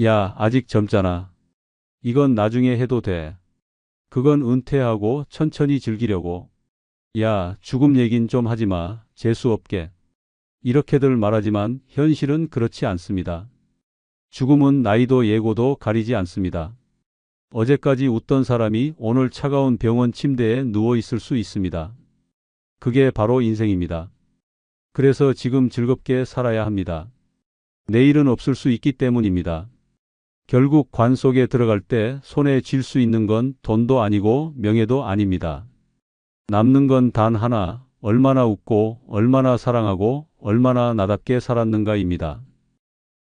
야, 아직 젊잖아. 이건 나중에 해도 돼. 그건 은퇴하고 천천히 즐기려고. 야, 죽음 얘긴 좀 하지 마. 재수 없게. 이렇게들 말하지만 현실은 그렇지 않습니다. 죽음은 나이도 예고도 가리지 않습니다. 어제까지 웃던 사람이 오늘 차가운 병원 침대에 누워 있을 수 있습니다. 그게 바로 인생입니다. 그래서 지금 즐겁게 살아야 합니다. 내일은 없을 수 있기 때문입니다. 결국 관 속에 들어갈 때 손에 쥘 수 있는 건 돈도 아니고 명예도 아닙니다. 남는 건 단 하나, 얼마나 웃고, 얼마나 사랑하고, 얼마나 나답게 살았는가입니다.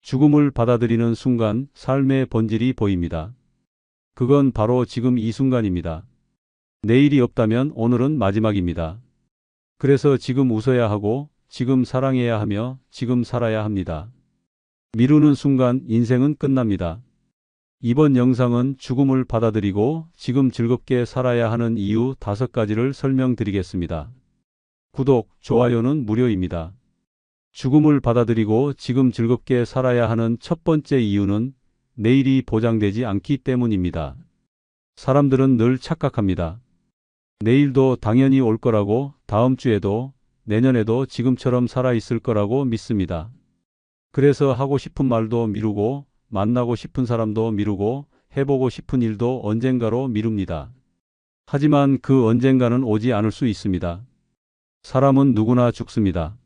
죽음을 받아들이는 순간 삶의 본질이 보입니다. 그건 바로 지금 이 순간입니다. 내일이 없다면 오늘은 마지막입니다. 그래서 지금 웃어야 하고, 지금 사랑해야 하며, 지금 살아야 합니다. 미루는 순간 인생은 끝납니다. 이번 영상은 죽음을 받아들이고 지금 즐겁게 살아야 하는 이유 5가지를 설명드리겠습니다. 구독, 좋아요는 무료입니다. 죽음을 받아들이고 지금 즐겁게 살아야 하는 첫 번째 이유는 내일이 보장되지 않기 때문입니다. 사람들은 늘 착각합니다. 내일도 당연히 올 거라고, 다음 주에도, 내년에도 지금처럼 살아 있을 거라고 믿습니다. 그래서 하고 싶은 말도 미루고, 만나고 싶은 사람도 미루고, 해보고 싶은 일도 언젠가로 미룹니다. 하지만 그 언젠가는 오지 않을 수 있습니다. 사람은 누구나 죽습니다.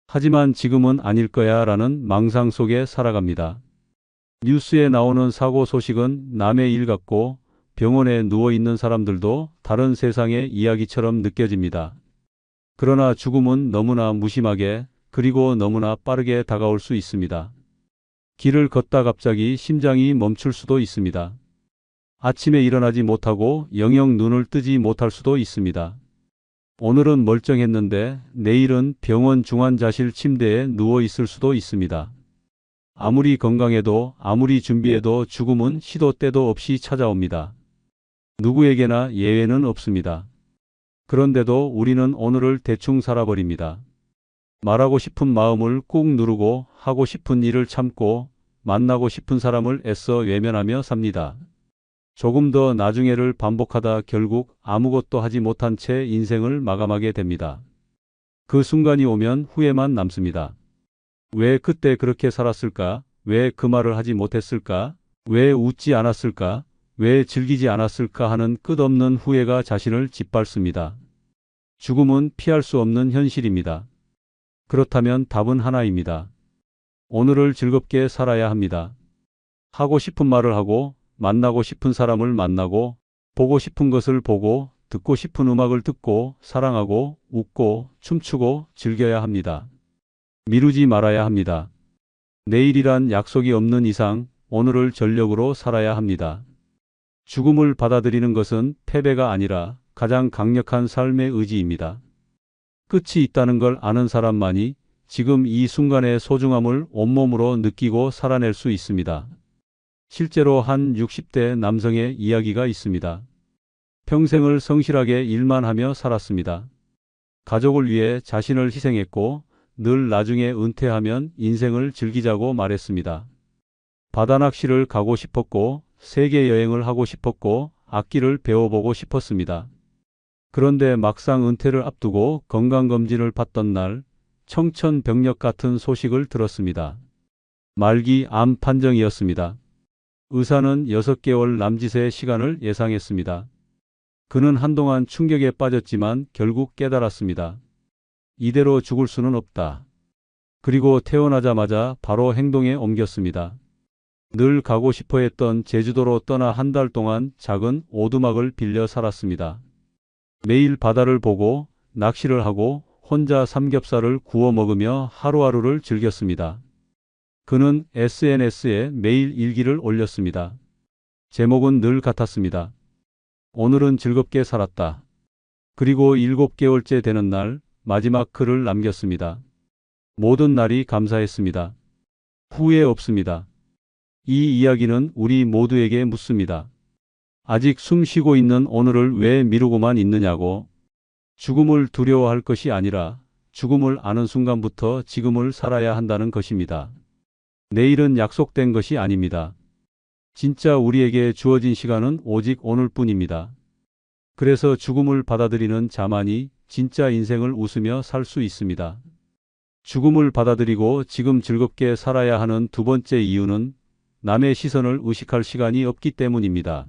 하지만 지금은 아닐 거야 라는 망상 속에 살아갑니다. 뉴스에 나오는 사고 소식은 남의 일 같고, 병원에 누워있는 사람들도 다른 세상의 이야기처럼 느껴집니다. 그러나 죽음은 너무나 무심하게, 그리고 너무나 빠르게 다가올 수 있습니다. 길을 걷다 갑자기 심장이 멈출 수도 있습니다. 아침에 일어나지 못하고 영영 눈을 뜨지 못할 수도 있습니다. 오늘은 멀쩡했는데 내일은 병원 중환자실 침대에 누워 있을 수도 있습니다. 아무리 건강해도 아무리 준비해도 죽음은 시도 때도 없이 찾아옵니다. 누구에게나 예외는 없습니다. 그런데도 우리는 오늘을 대충 살아버립니다. 말하고 싶은 마음을 꾹 누르고 하고 싶은 일을 참고 만나고 싶은 사람을 애써 외면하며 삽니다. 조금 더 나중에를 반복하다 결국 아무것도 하지 못한 채 인생을 마감하게 됩니다. 그 순간이 오면 후회만 남습니다. 왜 그때 그렇게 살았을까? 왜 그 말을 하지 못했을까? 왜 웃지 않았을까? 왜 즐기지 않았을까 하는 끝없는 후회가 자신을 짓밟습니다. 죽음은 피할 수 없는 현실입니다. 그렇다면 답은 하나입니다. 오늘을 즐겁게 살아야 합니다. 하고 싶은 말을 하고, 만나고 싶은 사람을 만나고, 보고 싶은 것을 보고, 듣고 싶은 음악을 듣고, 사랑하고, 웃고, 춤추고, 즐겨야 합니다. 미루지 말아야 합니다. 내일이란 약속이 없는 이상 오늘을 전력으로 살아야 합니다. 죽음을 받아들이는 것은 패배가 아니라 가장 강력한 삶의 의지입니다. 끝이 있다는 걸 아는 사람만이 지금 이 순간의 소중함을 온몸으로 느끼고 살아낼 수 있습니다. 실제로 한 60대 남성의 이야기가 있습니다. 평생을 성실하게 일만 하며 살았습니다. 가족을 위해 자신을 희생했고 늘 나중에 은퇴하면 인생을 즐기자고 말했습니다. 바다 낚시를 가고 싶었고 세계 여행을 하고 싶었고 악기를 배워보고 싶었습니다. 그런데 막상 은퇴를 앞두고 건강검진을 받던 날 청천벽력 같은 소식을 들었습니다. 말기 암 판정이었습니다. 의사는 6개월 남짓의 시간을 예상했습니다. 그는 한동안 충격에 빠졌지만 결국 깨달았습니다. 이대로 죽을 수는 없다. 그리고 태어나자마자 바로 행동에 옮겼습니다. 늘 가고 싶어 했던 제주도로 떠나 한 달 동안 작은 오두막을 빌려 살았습니다. 매일 바다를 보고 낚시를 하고 혼자 삼겹살을 구워 먹으며 하루하루를 즐겼습니다. 그는 SNS에 매일 일기를 올렸습니다. 제목은 늘 같았습니다. 오늘은 즐겁게 살았다. 그리고 7개월째 되는 날 마지막 글을 남겼습니다. 모든 날이 감사했습니다. 후회 없습니다. 이 이야기는 우리 모두에게 묻습니다. 아직 숨 쉬고 있는 오늘을 왜 미루고만 있느냐고. 죽음을 두려워할 것이 아니라 죽음을 아는 순간부터 지금을 살아야 한다는 것입니다. 내일은 약속된 것이 아닙니다. 진짜 우리에게 주어진 시간은 오직 오늘뿐입니다. 그래서 죽음을 받아들이는 자만이 진짜 인생을 웃으며 살 수 있습니다. 죽음을 받아들이고 지금 즐겁게 살아야 하는 두 번째 이유는 남의 시선을 의식할 시간이 없기 때문입니다.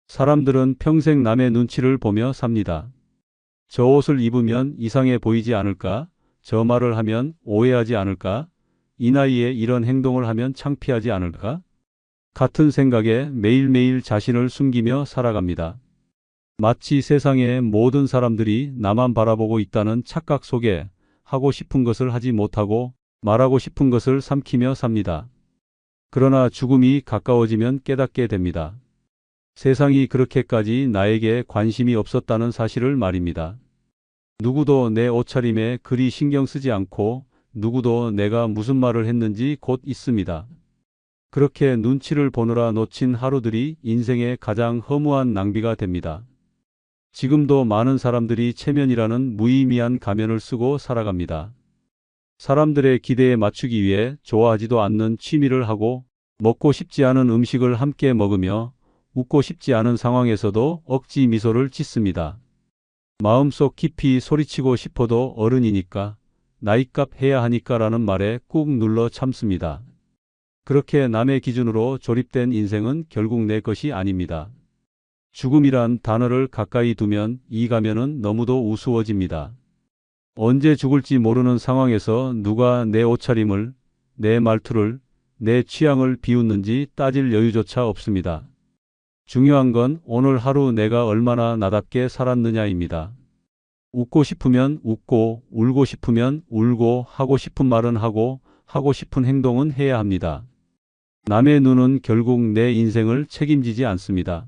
사람들은 평생 남의 눈치를 보며 삽니다. 저 옷을 입으면 이상해 보이지 않을까? 저 말을 하면 오해하지 않을까? 이 나이에 이런 행동을 하면 창피하지 않을까? 같은 생각에 매일매일 자신을 숨기며 살아갑니다. 마치 세상의 모든 사람들이 나만 바라보고 있다는 착각 속에 하고 싶은 것을 하지 못하고 말하고 싶은 것을 삼키며 삽니다. 그러나 죽음이 가까워지면 깨닫게 됩니다. 세상이 그렇게까지 나에게 관심이 없었다는 사실을 말입니다. 누구도 내 옷차림에 그리 신경 쓰지 않고 누구도 내가 무슨 말을 했는지 곧 있습니다. 그렇게 눈치를 보느라 놓친 하루들이 인생의 가장 허무한 낭비가 됩니다. 지금도 많은 사람들이 체면이라는 무의미한 가면을 쓰고 살아갑니다. 사람들의 기대에 맞추기 위해 좋아하지도 않는 취미를 하고 먹고 싶지 않은 음식을 함께 먹으며 웃고 싶지 않은 상황에서도 억지 미소를 짓습니다. 마음속 깊이 소리치고 싶어도 어른이니까 나이값 해야 하니까라는 말에 꾹 눌러 참습니다. 그렇게 남의 기준으로 조립된 인생은 결국 내 것이 아닙니다. 죽음이란 단어를 가까이 두면 이 가면은 너무도 우스워집니다. 언제 죽을지 모르는 상황에서 누가 내 옷차림을, 내 말투를, 내 취향을 비웃는지 따질 여유조차 없습니다. 중요한 건 오늘 하루 내가 얼마나 나답게 살았느냐입니다. 웃고 싶으면 웃고, 울고 싶으면 울고, 하고 싶은 말은 하고, 하고 싶은 행동은 해야 합니다. 남의 눈은 결국 내 인생을 책임지지 않습니다.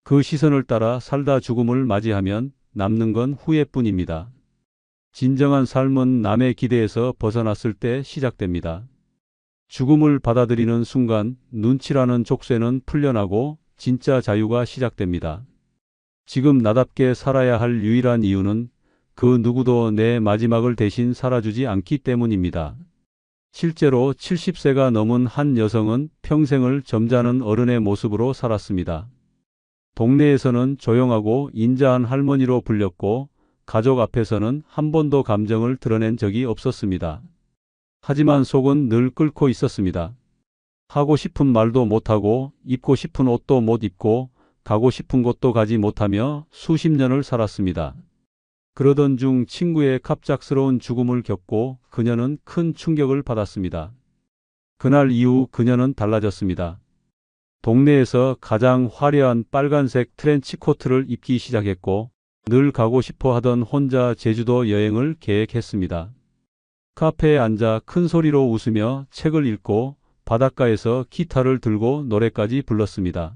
그 시선을 따라 살다 죽음을 맞이하면 남는 건 후회뿐입니다. 진정한 삶은 남의 기대에서 벗어났을 때 시작됩니다. 죽음을 받아들이는 순간 눈치라는 족쇄는 풀려나고 진짜 자유가 시작됩니다. 지금 나답게 살아야 할 유일한 이유는 그 누구도 내 마지막을 대신 살아주지 않기 때문입니다. 실제로 70세가 넘은 한 여성은 평생을 점잖은 어른의 모습으로 살았습니다. 동네에서는 조용하고 인자한 할머니로 불렸고 가족 앞에서는 한 번도 감정을 드러낸 적이 없었습니다. 하지만 속은 늘 끓고 있었습니다. 하고 싶은 말도 못하고 입고 싶은 옷도 못 입고 가고 싶은 곳도 가지 못하며 수십 년을 살았습니다. 그러던 중 친구의 갑작스러운 죽음을 겪고 그녀는 큰 충격을 받았습니다. 그날 이후 그녀는 달라졌습니다. 동네에서 가장 화려한 빨간색 트렌치 코트를 입기 시작했고 늘 가고 싶어 하던 혼자 제주도 여행을 계획했습니다. 카페에 앉아 큰 소리로 웃으며 책을 읽고 바닷가에서 기타를 들고 노래까지 불렀습니다.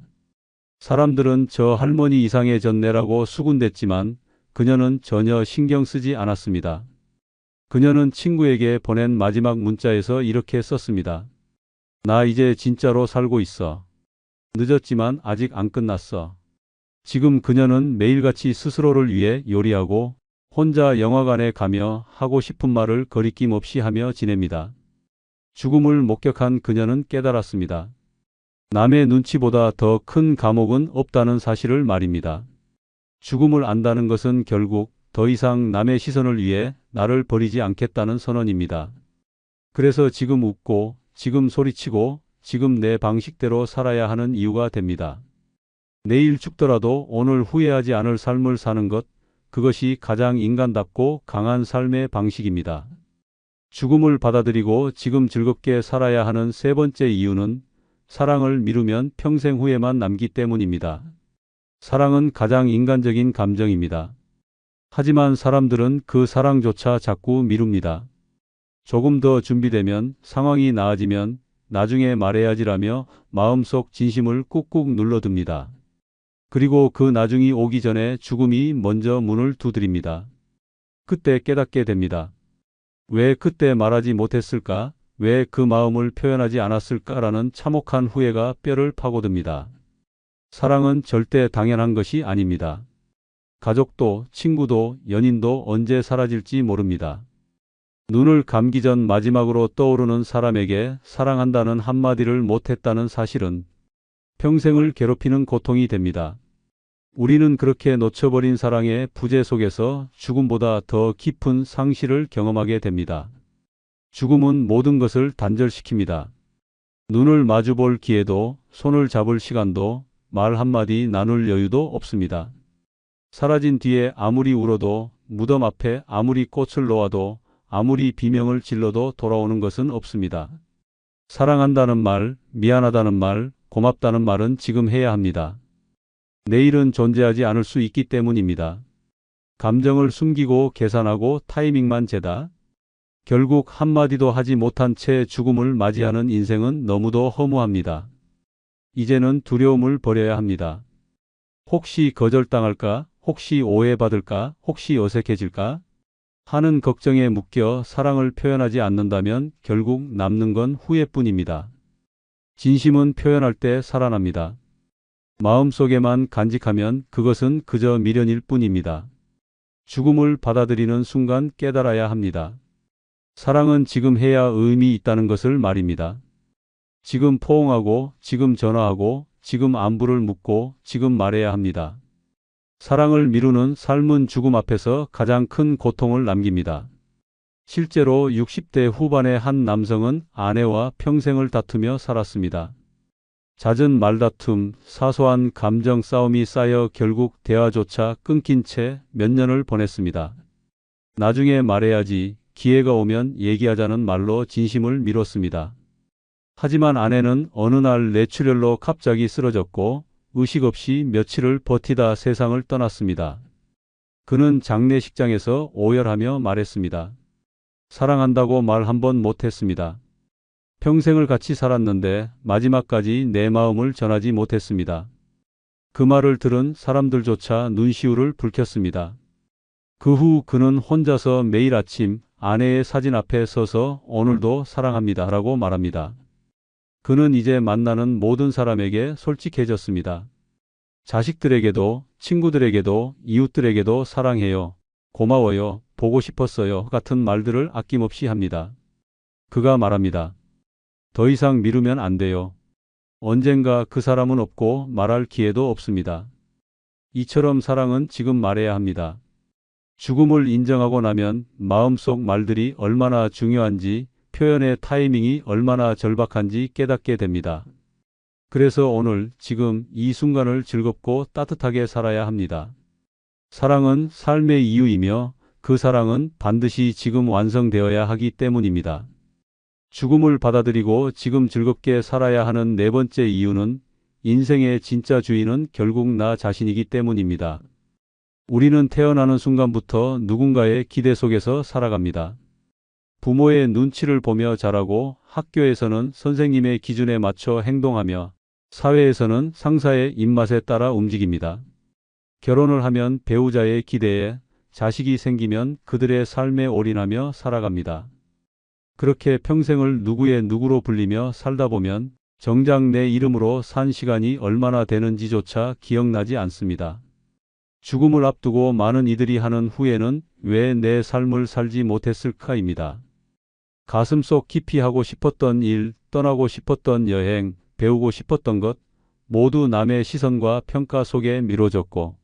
사람들은 저 할머니 이상해졌네라고 수군댔지만 그녀는 전혀 신경 쓰지 않았습니다. 그녀는 친구에게 보낸 마지막 문자에서 이렇게 썼습니다. 나 이제 진짜로 살고 있어. 늦었지만 아직 안 끝났어. 지금 그녀는 매일같이 스스로를 위해 요리하고 혼자 영화관에 가며 하고 싶은 말을 거리낌 없이 하며 지냅니다. 죽음을 목격한 그녀는 깨달았습니다. 남의 눈치보다 더 큰 감옥은 없다는 사실을 말입니다. 죽음을 안다는 것은 결국 더 이상 남의 시선을 위해 나를 버리지 않겠다는 선언입니다. 그래서 지금 웃고, 지금 소리치고, 지금 내 방식대로 살아야 하는 이유가 됩니다. 내일 죽더라도 오늘 후회하지 않을 삶을 사는 것, 그것이 가장 인간답고 강한 삶의 방식입니다. 죽음을 받아들이고 지금 즐겁게 살아야 하는 세 번째 이유는 사랑을 미루면 평생 후회만 남기 때문입니다. 사랑은 가장 인간적인 감정입니다. 하지만 사람들은 그 사랑조차 자꾸 미룹니다. 조금 더 준비되면, 상황이 나아지면, 나중에 말해야지라며 마음속 진심을 꾹꾹 눌러둡니다. 그리고 그 나중이 오기 전에 죽음이 먼저 문을 두드립니다. 그때 깨닫게 됩니다. 왜 그때 말하지 못했을까? 왜 그 마음을 표현하지 않았을까라는 참혹한 후회가 뼈를 파고듭니다. 사랑은 절대 당연한 것이 아닙니다. 가족도, 친구도, 연인도 언제 사라질지 모릅니다. 눈을 감기 전 마지막으로 떠오르는 사람에게 사랑한다는 한마디를 못했다는 사실은 평생을 괴롭히는 고통이 됩니다. 우리는 그렇게 놓쳐버린 사랑의 부재 속에서 죽음보다 더 깊은 상실을 경험하게 됩니다. 죽음은 모든 것을 단절시킵니다. 눈을 마주볼 기회도, 손을 잡을 시간도, 말 한마디 나눌 여유도 없습니다. 사라진 뒤에 아무리 울어도, 무덤 앞에 아무리 꽃을 놓아도, 아무리 비명을 질러도 돌아오는 것은 없습니다. 사랑한다는 말, 미안하다는 말, 고맙다는 말은 지금 해야 합니다. 내일은 존재하지 않을 수 있기 때문입니다. 감정을 숨기고 계산하고 타이밍만 재다. 결국 한마디도 하지 못한 채 죽음을 맞이하는 인생은 너무도 허무합니다. 이제는 두려움을 버려야 합니다. 혹시 거절당할까? 혹시 오해받을까? 혹시 어색해질까? 하는 걱정에 묶여 사랑을 표현하지 않는다면 결국 남는 건 후회뿐입니다. 진심은 표현할 때 살아납니다. 마음속에만 간직하면 그것은 그저 미련일 뿐입니다. 죽음을 받아들이는 순간 깨달아야 합니다. 사랑은 지금 해야 의미 있다는 것을 말입니다. 지금 포옹하고, 지금 전화하고, 지금 안부를 묻고, 지금 말해야 합니다. 사랑을 미루는 삶은 죽음 앞에서 가장 큰 고통을 남깁니다. 실제로 60대 후반의 한 남성은 아내와 평생을 다투며 살았습니다. 잦은 말다툼, 사소한 감정 싸움이 쌓여 결국 대화조차 끊긴 채 몇 년을 보냈습니다. 나중에 말해야지, 기회가 오면 얘기하자는 말로 진심을 미뤘습니다. 하지만 아내는 어느 날 뇌출혈로 갑자기 쓰러졌고 의식 없이 며칠을 버티다 세상을 떠났습니다. 그는 장례식장에서 오열하며 말했습니다. 사랑한다고 말 한 번 못했습니다. 평생을 같이 살았는데 마지막까지 내 마음을 전하지 못했습니다. 그 말을 들은 사람들조차 눈시울을 붉혔습니다. 그 후 그는 혼자서 매일 아침 아내의 사진 앞에 서서 오늘도 사랑합니다 라고 말합니다. 그는 이제 만나는 모든 사람에게 솔직해졌습니다. 자식들에게도, 친구들에게도, 이웃들에게도 사랑해요, 고마워요, 보고 싶었어요 같은 말들을 아낌없이 합니다. 그가 말합니다. 더 이상 미루면 안 돼요. 언젠가 그 사람은 없고 말할 기회도 없습니다. 이처럼 사랑은 지금 말해야 합니다. 죽음을 인정하고 나면 마음속 말들이 얼마나 중요한지, 표현의 타이밍이 얼마나 절박한지 깨닫게 됩니다. 그래서 오늘, 지금 이 순간을 즐겁고 따뜻하게 살아야 합니다. 사랑은 삶의 이유이며 그 사랑은 반드시 지금 완성되어야 하기 때문입니다. 죽음을 받아들이고 지금 즐겁게 살아야 하는 네 번째 이유는 인생의 진짜 주인은 결국 나 자신이기 때문입니다. 우리는 태어나는 순간부터 누군가의 기대 속에서 살아갑니다. 부모의 눈치를 보며 자라고, 학교에서는 선생님의 기준에 맞춰 행동하며, 사회에서는 상사의 입맛에 따라 움직입니다. 결혼을 하면 배우자의 기대에, 자식이 생기면 그들의 삶에 올인하며 살아갑니다. 그렇게 평생을 누구의 누구로 불리며 살다 보면 정작 내 이름으로 산 시간이 얼마나 되는지조차 기억나지 않습니다. 죽음을 앞두고 많은 이들이 하는 후회는 왜 내 삶을 살지 못했을까입니다. 가슴속 깊이 하고 싶었던 일, 떠나고 싶었던 여행, 배우고 싶었던 것 모두 남의 시선과 평가 속에 미뤄졌고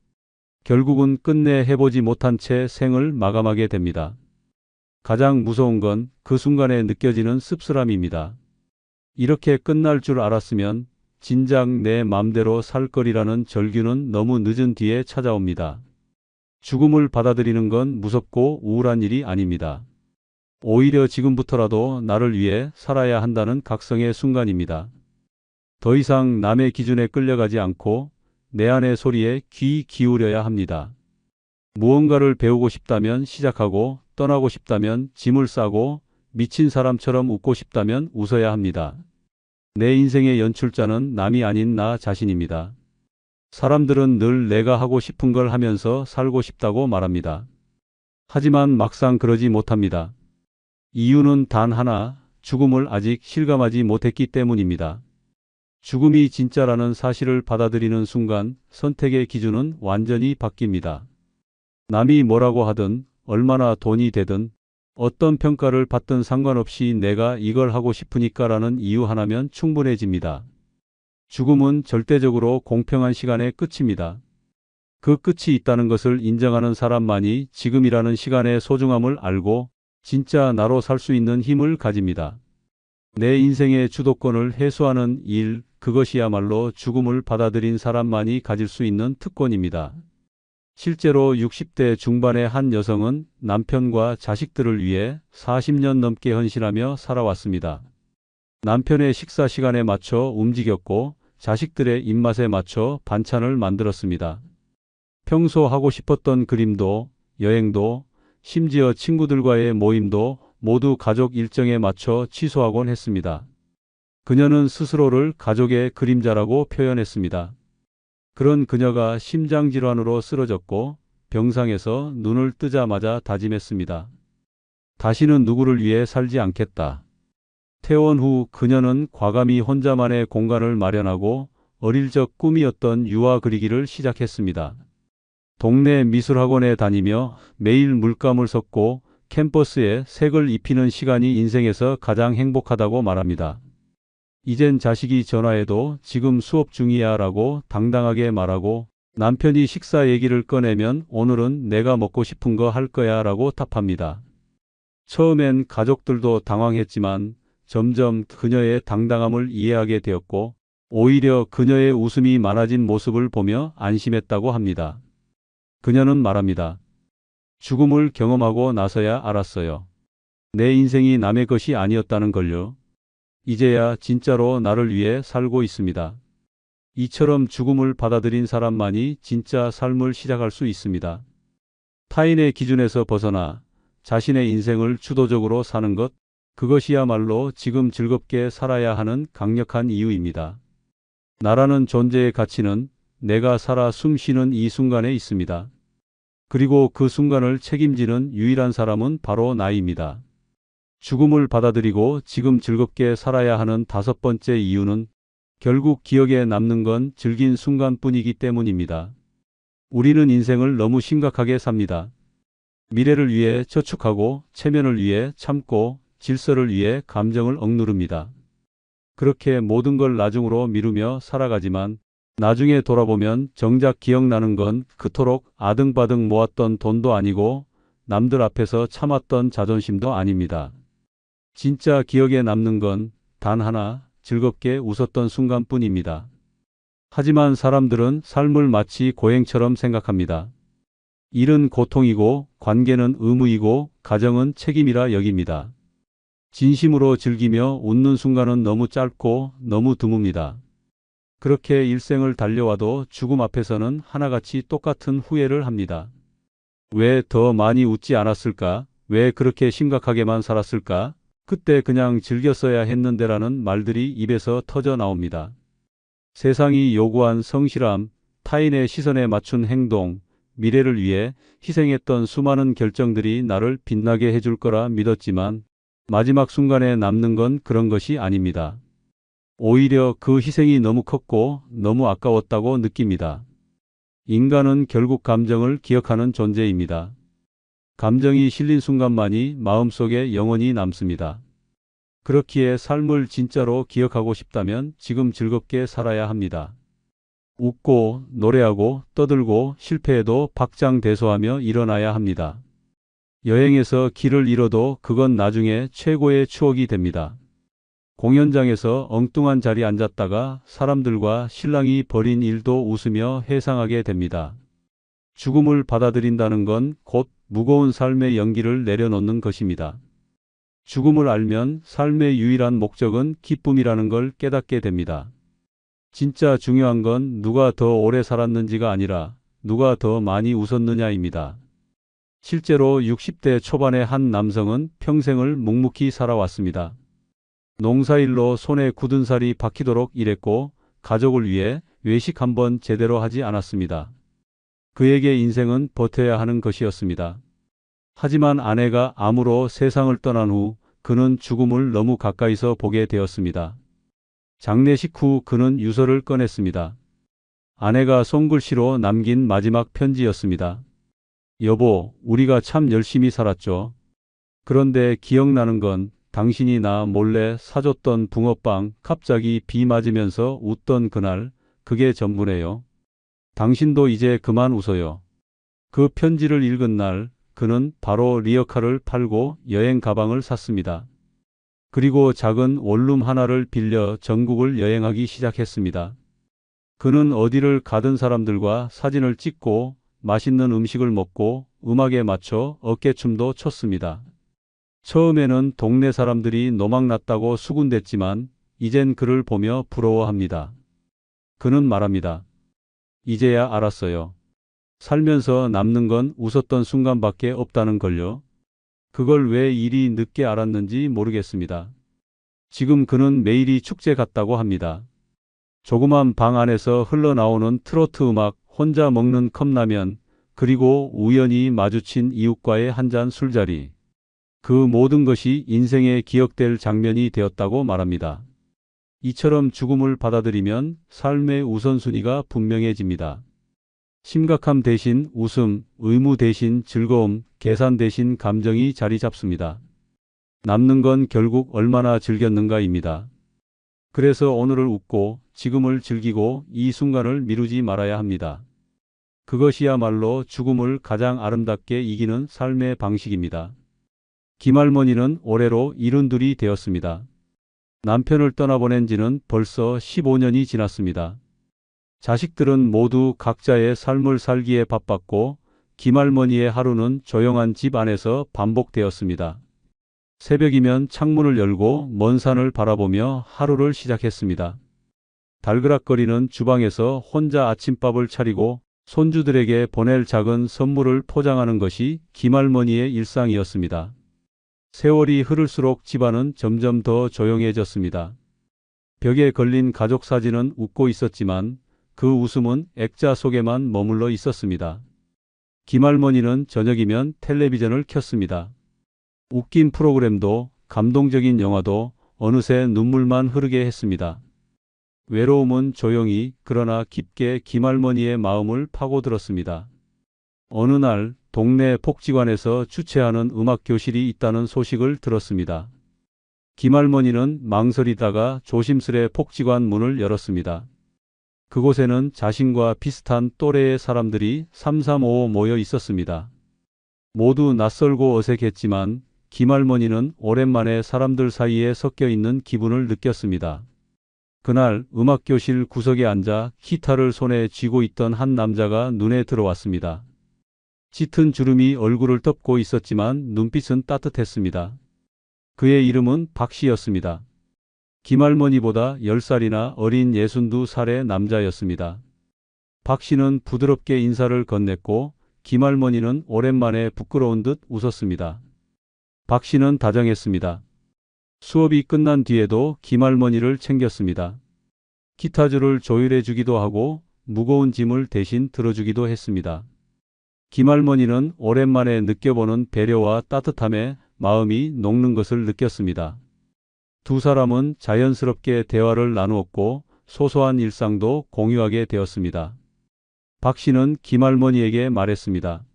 결국은 끝내 해보지 못한 채 생을 마감하게 됩니다. 가장 무서운 건 그 순간에 느껴지는 씁쓸함입니다. 이렇게 끝날 줄 알았으면 진작 내 맘대로 살 거리라는 절규는 너무 늦은 뒤에 찾아옵니다. 죽음을 받아들이는 건 무섭고 우울한 일이 아닙니다. 오히려 지금부터라도 나를 위해 살아야 한다는 각성의 순간입니다. 더 이상 남의 기준에 끌려가지 않고 내 안의 소리에 귀 기울여야 합니다. 무언가를 배우고 싶다면 시작하고, 떠나고 싶다면 짐을 싸고, 미친 사람처럼 웃고 싶다면 웃어야 합니다. 내 인생의 연출자는 남이 아닌 나 자신입니다. 사람들은 늘 내가 하고 싶은 걸 하면서 살고 싶다고 말합니다. 하지만 막상 그러지 못합니다. 이유는 단 하나, 죽음을 아직 실감하지 못했기 때문입니다. 죽음이 진짜라는 사실을 받아들이는 순간 선택의 기준은 완전히 바뀝니다. 남이 뭐라고 하든, 얼마나 돈이 되든, 어떤 평가를 받든 상관없이 내가 이걸 하고 싶으니까라는 이유 하나면 충분해집니다. 죽음은 절대적으로 공평한 시간의 끝입니다. 그 끝이 있다는 것을 인정하는 사람만이 지금이라는 시간의 소중함을 알고 진짜 나로 살 수 있는 힘을 가집니다. 내 인생의 주도권을 해소하는 일, 그것이야말로 죽음을 받아들인 사람만이 가질 수 있는 특권입니다. 실제로 60대 중반의 한 여성은 남편과 자식들을 위해 40년 넘게 헌신하며 살아왔습니다. 남편의 식사 시간에 맞춰 움직였고 자식들의 입맛에 맞춰 반찬을 만들었습니다. 평소 하고 싶었던 그림도, 여행도, 심지어 친구들과의 모임도 모두 가족 일정에 맞춰 취소하곤 했습니다. 그녀는 스스로를 가족의 그림자라고 표현했습니다. 그런 그녀가 심장질환으로 쓰러졌고 병상에서 눈을 뜨자마자 다짐했습니다. 다시는 누구를 위해 살지 않겠다. 퇴원 후 그녀는 과감히 혼자만의 공간을 마련하고 어릴 적 꿈이었던 유화 그리기를 시작했습니다. 동네 미술학원에 다니며 매일 물감을 섞고 캠퍼스에 색을 입히는 시간이 인생에서 가장 행복하다고 말합니다. 이젠 자식이 전화해도 지금 수업 중이야 라고 당당하게 말하고 남편이 식사 얘기를 꺼내면 오늘은 내가 먹고 싶은 거 할 거야 라고 답합니다. 처음엔 가족들도 당황했지만 점점 그녀의 당당함을 이해하게 되었고 오히려 그녀의 웃음이 많아진 모습을 보며 안심했다고 합니다. 그녀는 말합니다. 죽음을 경험하고 나서야 알았어요. 내 인생이 남의 것이 아니었다는 걸요. 이제야 진짜로 나를 위해 살고 있습니다. 이처럼 죽음을 받아들인 사람만이 진짜 삶을 시작할 수 있습니다. 타인의 기준에서 벗어나 자신의 인생을 주도적으로 사는 것, 그것이야말로 지금 즐겁게 살아야 하는 강력한 이유입니다. 나라는 존재의 가치는 내가 살아 숨 쉬는 이 순간에 있습니다. 그리고 그 순간을 책임지는 유일한 사람은 바로 나입니다. 죽음을 받아들이고 지금 즐겁게 살아야 하는 다섯 번째 이유는 결국 기억에 남는 건 즐긴 순간뿐이기 때문입니다. 우리는 인생을 너무 심각하게 삽니다. 미래를 위해 저축하고 체면을 위해 참고 질서를 위해 감정을 억누릅니다. 그렇게 모든 걸 나중으로 미루며 살아가지만 나중에 돌아보면 정작 기억나는 건 그토록 아등바등 모았던 돈도 아니고 남들 앞에서 참았던 자존심도 아닙니다. 진짜 기억에 남는 건 단 하나, 즐겁게 웃었던 순간뿐입니다. 하지만 사람들은 삶을 마치 고행처럼 생각합니다. 일은 고통이고 관계는 의무이고 가정은 책임이라 여깁니다. 진심으로 즐기며 웃는 순간은 너무 짧고 너무 드뭅니다. 그렇게 일생을 달려와도 죽음 앞에서는 하나같이 똑같은 후회를 합니다. 왜 더 많이 웃지 않았을까? 왜 그렇게 심각하게만 살았을까? 그때 그냥 즐겼어야 했는데라는 말들이 입에서 터져 나옵니다. 세상이 요구한 성실함, 타인의 시선에 맞춘 행동, 미래를 위해 희생했던 수많은 결정들이 나를 빛나게 해줄 거라 믿었지만 마지막 순간에 남는 건 그런 것이 아닙니다. 오히려 그 희생이 너무 컸고 너무 아까웠다고 느낍니다. 인간은 결국 감정을 기억하는 존재입니다. 감정이 실린 순간만이 마음속에 영원히 남습니다. 그렇기에 삶을 진짜로 기억하고 싶다면 지금 즐겁게 살아야 합니다. 웃고 노래하고 떠들고 실패해도 박장대소하며 일어나야 합니다. 여행에서 길을 잃어도 그건 나중에 최고의 추억이 됩니다. 공연장에서 엉뚱한 자리에 앉았다가 사람들과 신랑이 벌인 일도 웃으며 회상하게 됩니다. 죽음을 받아들인다는 건 곧 무거운 삶의 연기를 내려놓는 것입니다. 죽음을 알면 삶의 유일한 목적은 기쁨이라는 걸 깨닫게 됩니다. 진짜 중요한 건 누가 더 오래 살았는지가 아니라 누가 더 많이 웃었느냐입니다. 실제로 60대 초반의 한 남성은 평생을 묵묵히 살아왔습니다. 농사일로 손에 굳은 살이 박히도록 일했고 가족을 위해 외식 한번 제대로 하지 않았습니다. 그에게 인생은 버텨야 하는 것이었습니다. 하지만 아내가 암으로 세상을 떠난 후 그는 죽음을 너무 가까이서 보게 되었습니다. 장례식 후 그는 유서를 꺼냈습니다. 아내가 손글씨로 남긴 마지막 편지였습니다. 여보, 우리가 참 열심히 살았죠. 그런데 기억나는 건 당신이 나 몰래 사줬던 붕어빵 갑자기 비 맞으면서 웃던 그날, 그게 전부네요. 당신도 이제 그만 웃어요. 그 편지를 읽은 날, 그는 바로 리어카를 팔고 여행 가방을 샀습니다. 그리고 작은 원룸 하나를 빌려 전국을 여행하기 시작했습니다. 그는 어디를 가든 사람들과 사진을 찍고 맛있는 음식을 먹고 음악에 맞춰 어깨춤도 췄습니다. 처음에는 동네 사람들이 노망났다고 수군댔지만 이젠 그를 보며 부러워합니다. 그는 말합니다. 이제야 알았어요. 살면서 남는 건 웃었던 순간밖에 없다는 걸요. 그걸 왜 이리 늦게 알았는지 모르겠습니다. 지금 그는 매일이 축제 같다고 합니다. 조그만 방 안에서 흘러나오는 트로트 음악, 혼자 먹는 컵라면, 그리고 우연히 마주친 이웃과의 한 잔 술자리. 그 모든 것이 인생에 기억될 장면이 되었다고 말합니다. 이처럼 죽음을 받아들이면 삶의 우선순위가 분명해집니다. 심각함 대신 웃음, 의무 대신 즐거움, 계산 대신 감정이 자리 잡습니다. 남는 건 결국 얼마나 즐겼는가입니다. 그래서 오늘을 웃고 지금을 즐기고 이 순간을 미루지 말아야 합니다. 그것이야말로 죽음을 가장 아름답게 이기는 삶의 방식입니다. 김할머니는 올해로 72이 되었습니다. 남편을 떠나보낸 지는 벌써 15년이 지났습니다. 자식들은 모두 각자의 삶을 살기에 바빴고 김할머니의 하루는 조용한 집 안에서 반복되었습니다. 새벽이면 창문을 열고 먼 산을 바라보며 하루를 시작했습니다. 달그락거리는 주방에서 혼자 아침밥을 차리고 손주들에게 보낼 작은 선물을 포장하는 것이 김할머니의 일상이었습니다. 세월이 흐를수록 집안은 점점 더 조용해졌습니다. 벽에 걸린 가족 사진은 웃고 있었지만 그 웃음은 액자 속에만 머물러 있었습니다. 김할머니는 저녁이면 텔레비전을 켰습니다. 웃긴 프로그램도 감동적인 영화도 어느새 눈물만 흐르게 했습니다. 외로움은 조용히 그러나 깊게 김할머니의 마음을 파고들었습니다. 어느 날 동네 복지관에서 주최하는 음악 교실이 있다는 소식을 들었습니다. 김할머니는 망설이다가 조심스레 복지관 문을 열었습니다. 그곳에는 자신과 비슷한 또래의 사람들이 삼삼오오 모여 있었습니다. 모두 낯설고 어색했지만 김할머니는 오랜만에 사람들 사이에 섞여 있는 기분을 느꼈습니다. 그날 음악교실 구석에 앉아 기타를 손에 쥐고 있던 한 남자가 눈에 들어왔습니다. 짙은 주름이 얼굴을 덮고 있었지만 눈빛은 따뜻했습니다. 그의 이름은 박씨였습니다. 김할머니보다 10살이나 어린 62살의 남자였습니다. 박씨는 부드럽게 인사를 건넸고 김할머니는 오랜만에 부끄러운 듯 웃었습니다. 박씨는 다정했습니다. 수업이 끝난 뒤에도 김할머니를 챙겼습니다. 기타줄을 조율해 주기도 하고 무거운 짐을 대신 들어주기도 했습니다. 김할머니는 오랜만에 느껴보는 배려와 따뜻함에 마음이 녹는 것을 느꼈습니다. 두 사람은 자연스럽게 대화를 나누었고 소소한 일상도 공유하게 되었습니다. 박 씨는 김할머니에게 말했습니다.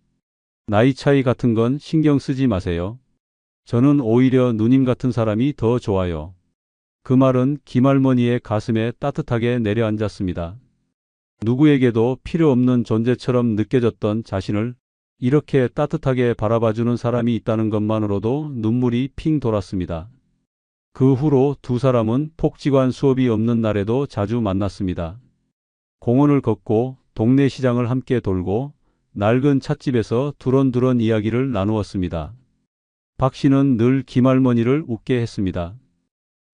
나이 차이 같은 건 신경 쓰지 마세요. 저는 오히려 누님 같은 사람이 더 좋아요. 그 말은 김할머니의 가슴에 따뜻하게 내려앉았습니다. 누구에게도 필요 없는 존재처럼 느껴졌던 자신을 이렇게 따뜻하게 바라봐주는 사람이 있다는 것만으로도 눈물이 핑 돌았습니다. 그 후로 두 사람은 복지관 수업이 없는 날에도 자주 만났습니다. 공원을 걷고 동네 시장을 함께 돌고 낡은 찻집에서 두런두런 이야기를 나누었습니다. 박 씨는 늘 김할머니를 웃게 했습니다.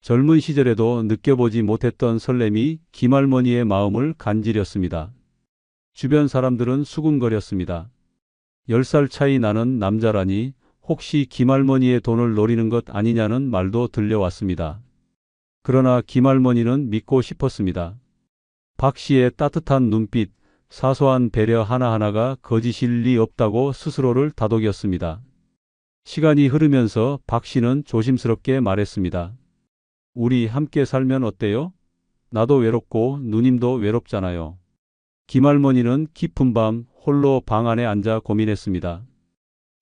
젊은 시절에도 느껴보지 못했던 설렘이 김할머니의 마음을 간지렸습니다. 주변 사람들은 수군거렸습니다. 10살 차이 나는 남자라니 혹시 김할머니의 돈을 노리는 것 아니냐는 말도 들려왔습니다. 그러나 김할머니는 믿고 싶었습니다. 박 씨의 따뜻한 눈빛, 사소한 배려 하나하나가 거짓일 리 없다고 스스로를 다독였습니다. 시간이 흐르면서 박 씨는 조심스럽게 말했습니다. 우리 함께 살면 어때요? 나도 외롭고 누님도 외롭잖아요. 김할머니는 깊은 밤 홀로 방 안에 앉아 고민했습니다.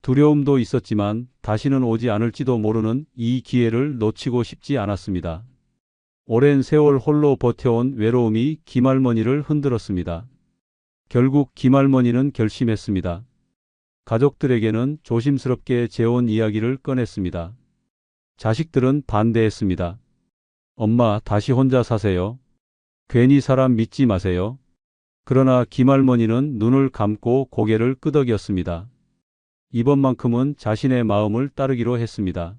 두려움도 있었지만 다시는 오지 않을지도 모르는 이 기회를 놓치고 싶지 않았습니다. 오랜 세월 홀로 버텨온 외로움이 김할머니를 흔들었습니다. 결국 김할머니는 결심했습니다. 가족들에게는 조심스럽게 재혼 이야기를 꺼냈습니다. 자식들은 반대했습니다. 엄마, 다시 혼자 사세요. 괜히 사람 믿지 마세요. 그러나 김할머니는 눈을 감고 고개를 끄덕였습니다. 이번만큼은 자신의 마음을 따르기로 했습니다.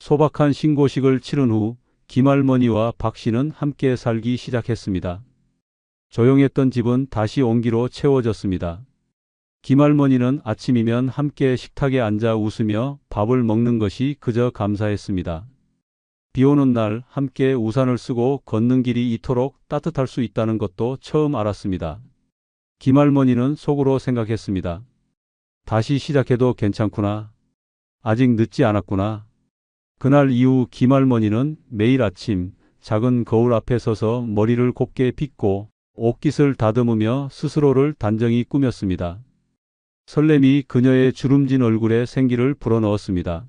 소박한 신고식을 치른 후 김할머니와 박씨는 함께 살기 시작했습니다. 조용했던 집은 다시 온기로 채워졌습니다. 김할머니는 아침이면 함께 식탁에 앉아 웃으며 밥을 먹는 것이 그저 감사했습니다. 비 오는 날 함께 우산을 쓰고 걷는 길이 이토록 따뜻할 수 있다는 것도 처음 알았습니다. 김할머니는 속으로 생각했습니다. 다시 시작해도 괜찮구나. 아직 늦지 않았구나. 그날 이후 김할머니는 매일 아침 작은 거울 앞에 서서 머리를 곱게 빗고 옷깃을 다듬으며 스스로를 단정히 꾸몄습니다. 설렘이 그녀의 주름진 얼굴에 생기를 불어넣었습니다.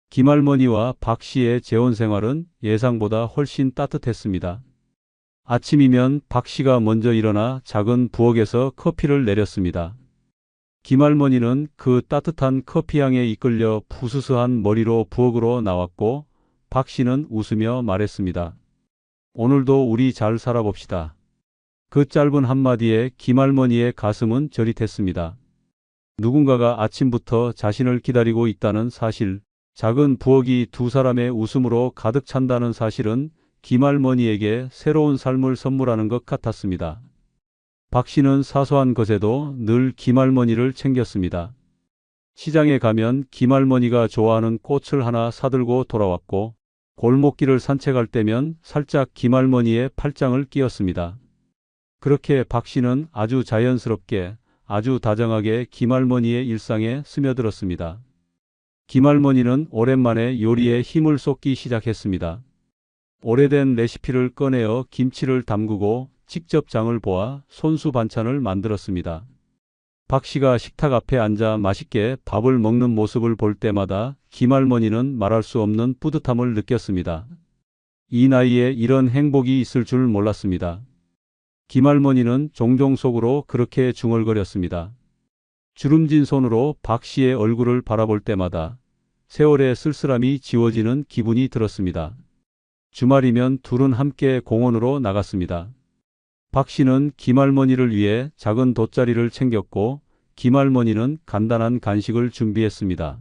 김할머니와 박씨의 재혼 생활은 예상보다 훨씬 따뜻했습니다. 아침이면 박씨가 먼저 일어나 작은 부엌에서 커피를 내렸습니다. 김할머니는 그 따뜻한 커피향에 이끌려 부스스한 머리로 부엌으로 나왔고 박씨는 웃으며 말했습니다. 오늘도 우리 잘 살아봅시다. 그 짧은 한마디에 김할머니의 가슴은 저릿했습니다. 누군가가 아침부터 자신을 기다리고 있다는 사실, 작은 부엌이 두 사람의 웃음으로 가득 찬다는 사실은 김할머니에게 새로운 삶을 선물하는 것 같았습니다. 박씨는 사소한 것에도 늘 김할머니를 챙겼습니다. 시장에 가면 김할머니가 좋아하는 꽃을 하나 사들고 돌아왔고 골목길을 산책할 때면 살짝 김할머니의 팔짱을 끼웠습니다. 그렇게 박씨는 아주 자연스럽게 아주 다정하게 김할머니의 일상에 스며들었습니다. 김할머니는 오랜만에 요리에 힘을 쏟기 시작했습니다. 오래된 레시피를 꺼내어 김치를 담그고 직접 장을 보아 손수 반찬을 만들었습니다. 박씨가 식탁 앞에 앉아 맛있게 밥을 먹는 모습을 볼 때마다 김할머니는 말할 수 없는 뿌듯함을 느꼈습니다. 이 나이에 이런 행복이 있을 줄 몰랐습니다. 김할머니는 종종 속으로 그렇게 중얼거렸습니다. 주름진 손으로 박씨의 얼굴을 바라볼 때마다 세월의 쓸쓸함이 지워지는 기분이 들었습니다. 주말이면 둘은 함께 공원으로 나갔습니다. 박씨는 김할머니를 위해 작은 돗자리를 챙겼고 김할머니는 간단한 간식을 준비했습니다.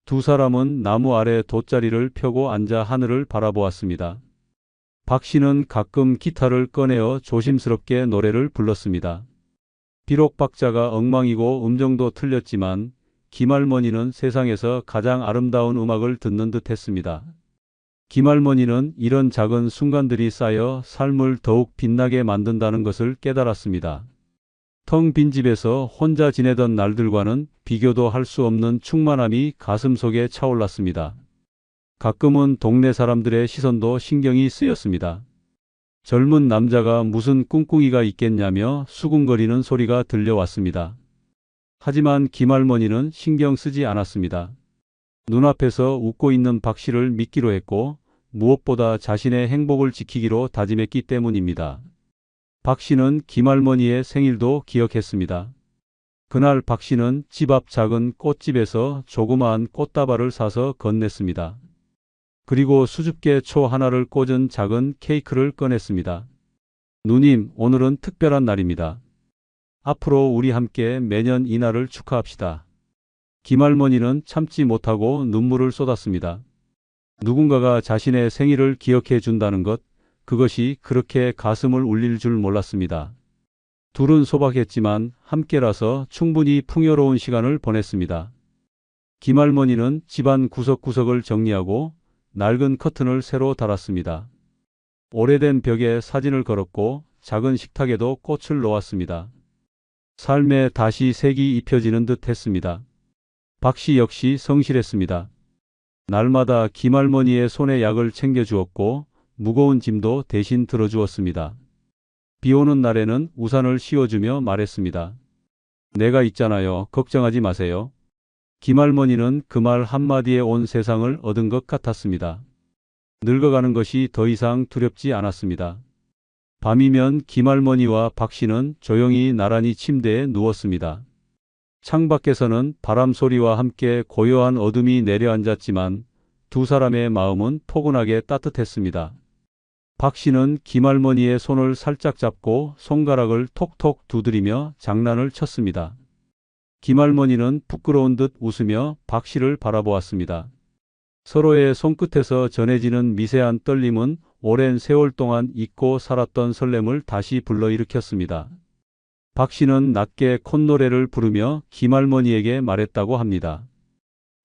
두 사람은 나무 아래 돗자리를 펴고 앉아 하늘을 바라보았습니다. 박씨는 가끔 기타를 꺼내어 조심스럽게 노래를 불렀습니다. 비록 박자가 엉망이고 음정도 틀렸지만 김할머니는 세상에서 가장 아름다운 음악을 듣는 듯 했습니다. 김할머니는 이런 작은 순간들이 쌓여 삶을 더욱 빛나게 만든다는 것을 깨달았습니다. 텅 빈 집에서 혼자 지내던 날들과는 비교도 할 수 없는 충만함이 가슴속에 차올랐습니다. 가끔은 동네 사람들의 시선도 신경이 쓰였습니다. 젊은 남자가 무슨 꿍꿍이가 있겠냐며 수군거리는 소리가 들려왔습니다. 하지만 김할머니는 신경 쓰지 않았습니다. 눈앞에서 웃고 있는 박씨를 믿기로 했고 무엇보다 자신의 행복을 지키기로 다짐했기 때문입니다. 박씨는 김할머니의 생일도 기억했습니다. 그날 박씨는 집 앞 작은 꽃집에서 조그마한 꽃다발을 사서 건넸습니다. 그리고 수줍게 초 하나를 꽂은 작은 케이크를 꺼냈습니다. 누님, 오늘은 특별한 날입니다. 앞으로 우리 함께 매년 이 날을 축하합시다. 김할머니는 참지 못하고 눈물을 쏟았습니다. 누군가가 자신의 생일을 기억해 준다는 것, 그것이 그렇게 가슴을 울릴 줄 몰랐습니다. 둘은 소박했지만 함께라서 충분히 풍요로운 시간을 보냈습니다. 김할머니는 집안 구석구석을 정리하고 낡은 커튼을 새로 달았습니다. 오래된 벽에 사진을 걸었고 작은 식탁에도 꽃을 놓았습니다. 삶에 다시 색이 입혀지는 듯 했습니다. 박씨 역시 성실했습니다. 날마다 김할머니의 손에 약을 챙겨주었고 무거운 짐도 대신 들어주었습니다. 비 오는 날에는 우산을 씌워주며 말했습니다. 내가 있잖아요. 걱정하지 마세요. 김할머니는 그 말 한마디에 온 세상을 얻은 것 같았습니다. 늙어가는 것이 더 이상 두렵지 않았습니다. 밤이면 김할머니와 박씨는 조용히 나란히 침대에 누웠습니다. 창밖에서는 바람 소리와 함께 고요한 어둠이 내려앉았지만 두 사람의 마음은 포근하게 따뜻했습니다. 박씨는 김할머니의 손을 살짝 잡고 손가락을 톡톡 두드리며 장난을 쳤습니다. 김할머니는 부끄러운 듯 웃으며 박씨를 바라보았습니다. 서로의 손끝에서 전해지는 미세한 떨림은 오랜 세월 동안 잊고 살았던 설렘을 다시 불러일으켰습니다. 박씨는 낮게 콧노래를 부르며 김할머니에게 말했다고 합니다.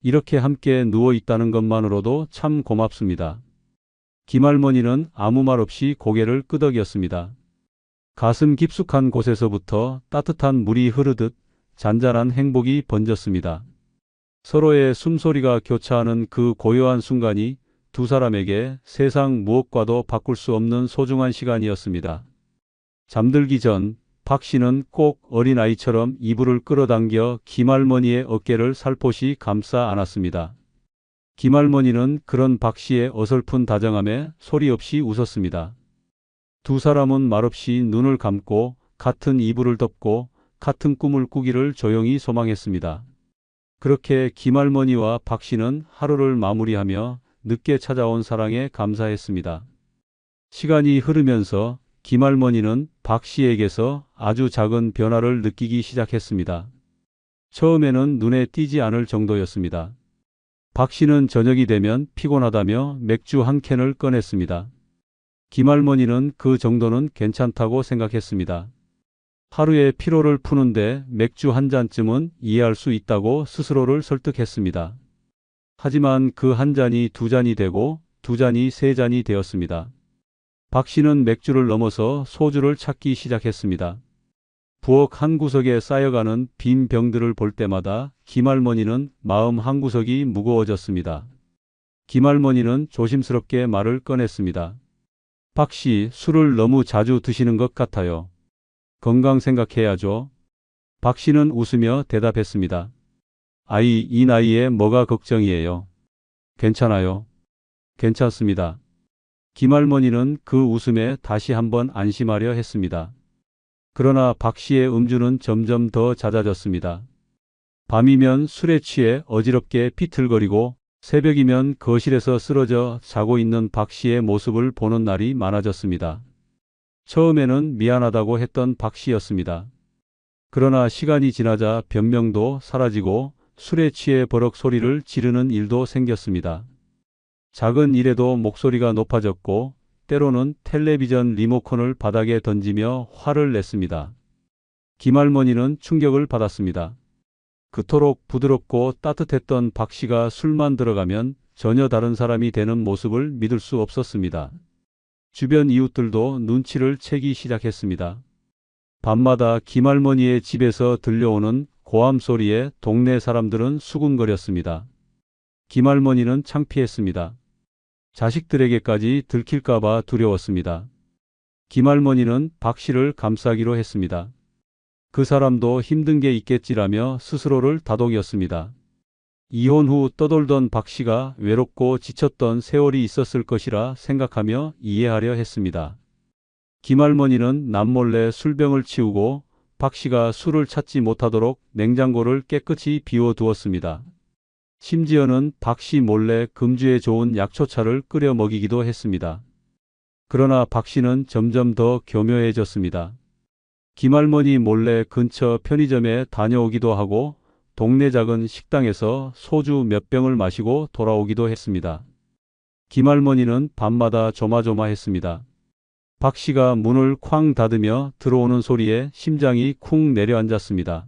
이렇게 함께 누워 있다는 것만으로도 참 고맙습니다. 김할머니는 아무 말 없이 고개를 끄덕였습니다. 가슴 깊숙한 곳에서부터 따뜻한 물이 흐르듯 잔잔한 행복이 번졌습니다. 서로의 숨소리가 교차하는 그 고요한 순간이 두 사람에게 세상 무엇과도 바꿀 수 없는 소중한 시간이었습니다. 잠들기 전 박씨는 꼭 어린아이처럼 이불을 끌어당겨 김할머니의 어깨를 살포시 감싸 안았습니다. 김할머니는 그런 박씨의 어설픈 다정함에 소리 없이 웃었습니다. 두 사람은 말없이 눈을 감고 같은 이불을 덮고 같은 꿈을 꾸기를 조용히 소망했습니다. 그렇게 김할머니와 박씨는 하루를 마무리하며 늦게 찾아온 사랑에 감사했습니다. 시간이 흐르면서 김할머니는 박씨에게서 아주 작은 변화를 느끼기 시작했습니다. 처음에는 눈에 띄지 않을 정도였습니다. 박씨는 저녁이 되면 피곤하다며 맥주 한 캔을 꺼냈습니다. 김할머니는 그 정도는 괜찮다고 생각했습니다. 하루의 피로를 푸는데 맥주 한 잔쯤은 이해할 수 있다고 스스로를 설득했습니다. 하지만 그 한 잔이 두 잔이 되고 두 잔이 세 잔이 되었습니다. 박씨는 맥주를 넘어서 소주를 찾기 시작했습니다. 부엌 한 구석에 쌓여가는 빈 병들을 볼 때마다 김할머니는 마음 한 구석이 무거워졌습니다. 김할머니는 조심스럽게 말을 꺼냈습니다. 박씨, 술을 너무 자주 드시는 것 같아요. 건강 생각해야죠. 박씨는 웃으며 대답했습니다. 아이, 이 나이에 뭐가 걱정이에요. 괜찮아요. 괜찮습니다. 김할머니는 그 웃음에 다시 한번 안심하려 했습니다. 그러나 박씨의 음주는 점점 더 잦아졌습니다. 밤이면 술에 취해 어지럽게 비틀거리고 새벽이면 거실에서 쓰러져 자고 있는 박씨의 모습을 보는 날이 많아졌습니다. 처음에는 미안하다고 했던 박씨였습니다. 그러나 시간이 지나자 변명도 사라지고 술에 취해 버럭 소리를 지르는 일도 생겼습니다. 작은 일에도 목소리가 높아졌고 때로는 텔레비전 리모컨을 바닥에 던지며 화를 냈습니다. 김할머니는 충격을 받았습니다. 그토록 부드럽고 따뜻했던 박씨가 술만 들어가면 전혀 다른 사람이 되는 모습을 믿을 수 없었습니다. 주변 이웃들도 눈치를 채기 시작했습니다. 밤마다 김할머니의 집에서 들려오는 고함 소리에 동네 사람들은 수군거렸습니다. 김할머니는 창피했습니다. 자식들에게까지 들킬까봐 두려웠습니다. 김할머니는 박씨를 감싸기로 했습니다. 그 사람도 힘든 게 있겠지라며 스스로를 다독였습니다. 이혼 후 떠돌던 박씨가 외롭고 지쳤던 세월이 있었을 것이라 생각하며 이해하려 했습니다. 김할머니는 남몰래 술병을 치우고 박씨가 술을 찾지 못하도록 냉장고를 깨끗이 비워두었습니다. 심지어는 박씨 몰래 금주에 좋은 약초차를 끓여 먹이기도 했습니다. 그러나 박씨는 점점 더 교묘해졌습니다. 김할머니 몰래 근처 편의점에 다녀오기도 하고 동네 작은 식당에서 소주 몇 병을 마시고 돌아오기도 했습니다. 김할머니는 밤마다 조마조마했습니다. 박씨가 문을 쾅 닫으며 들어오는 소리에 심장이 쿵 내려앉았습니다.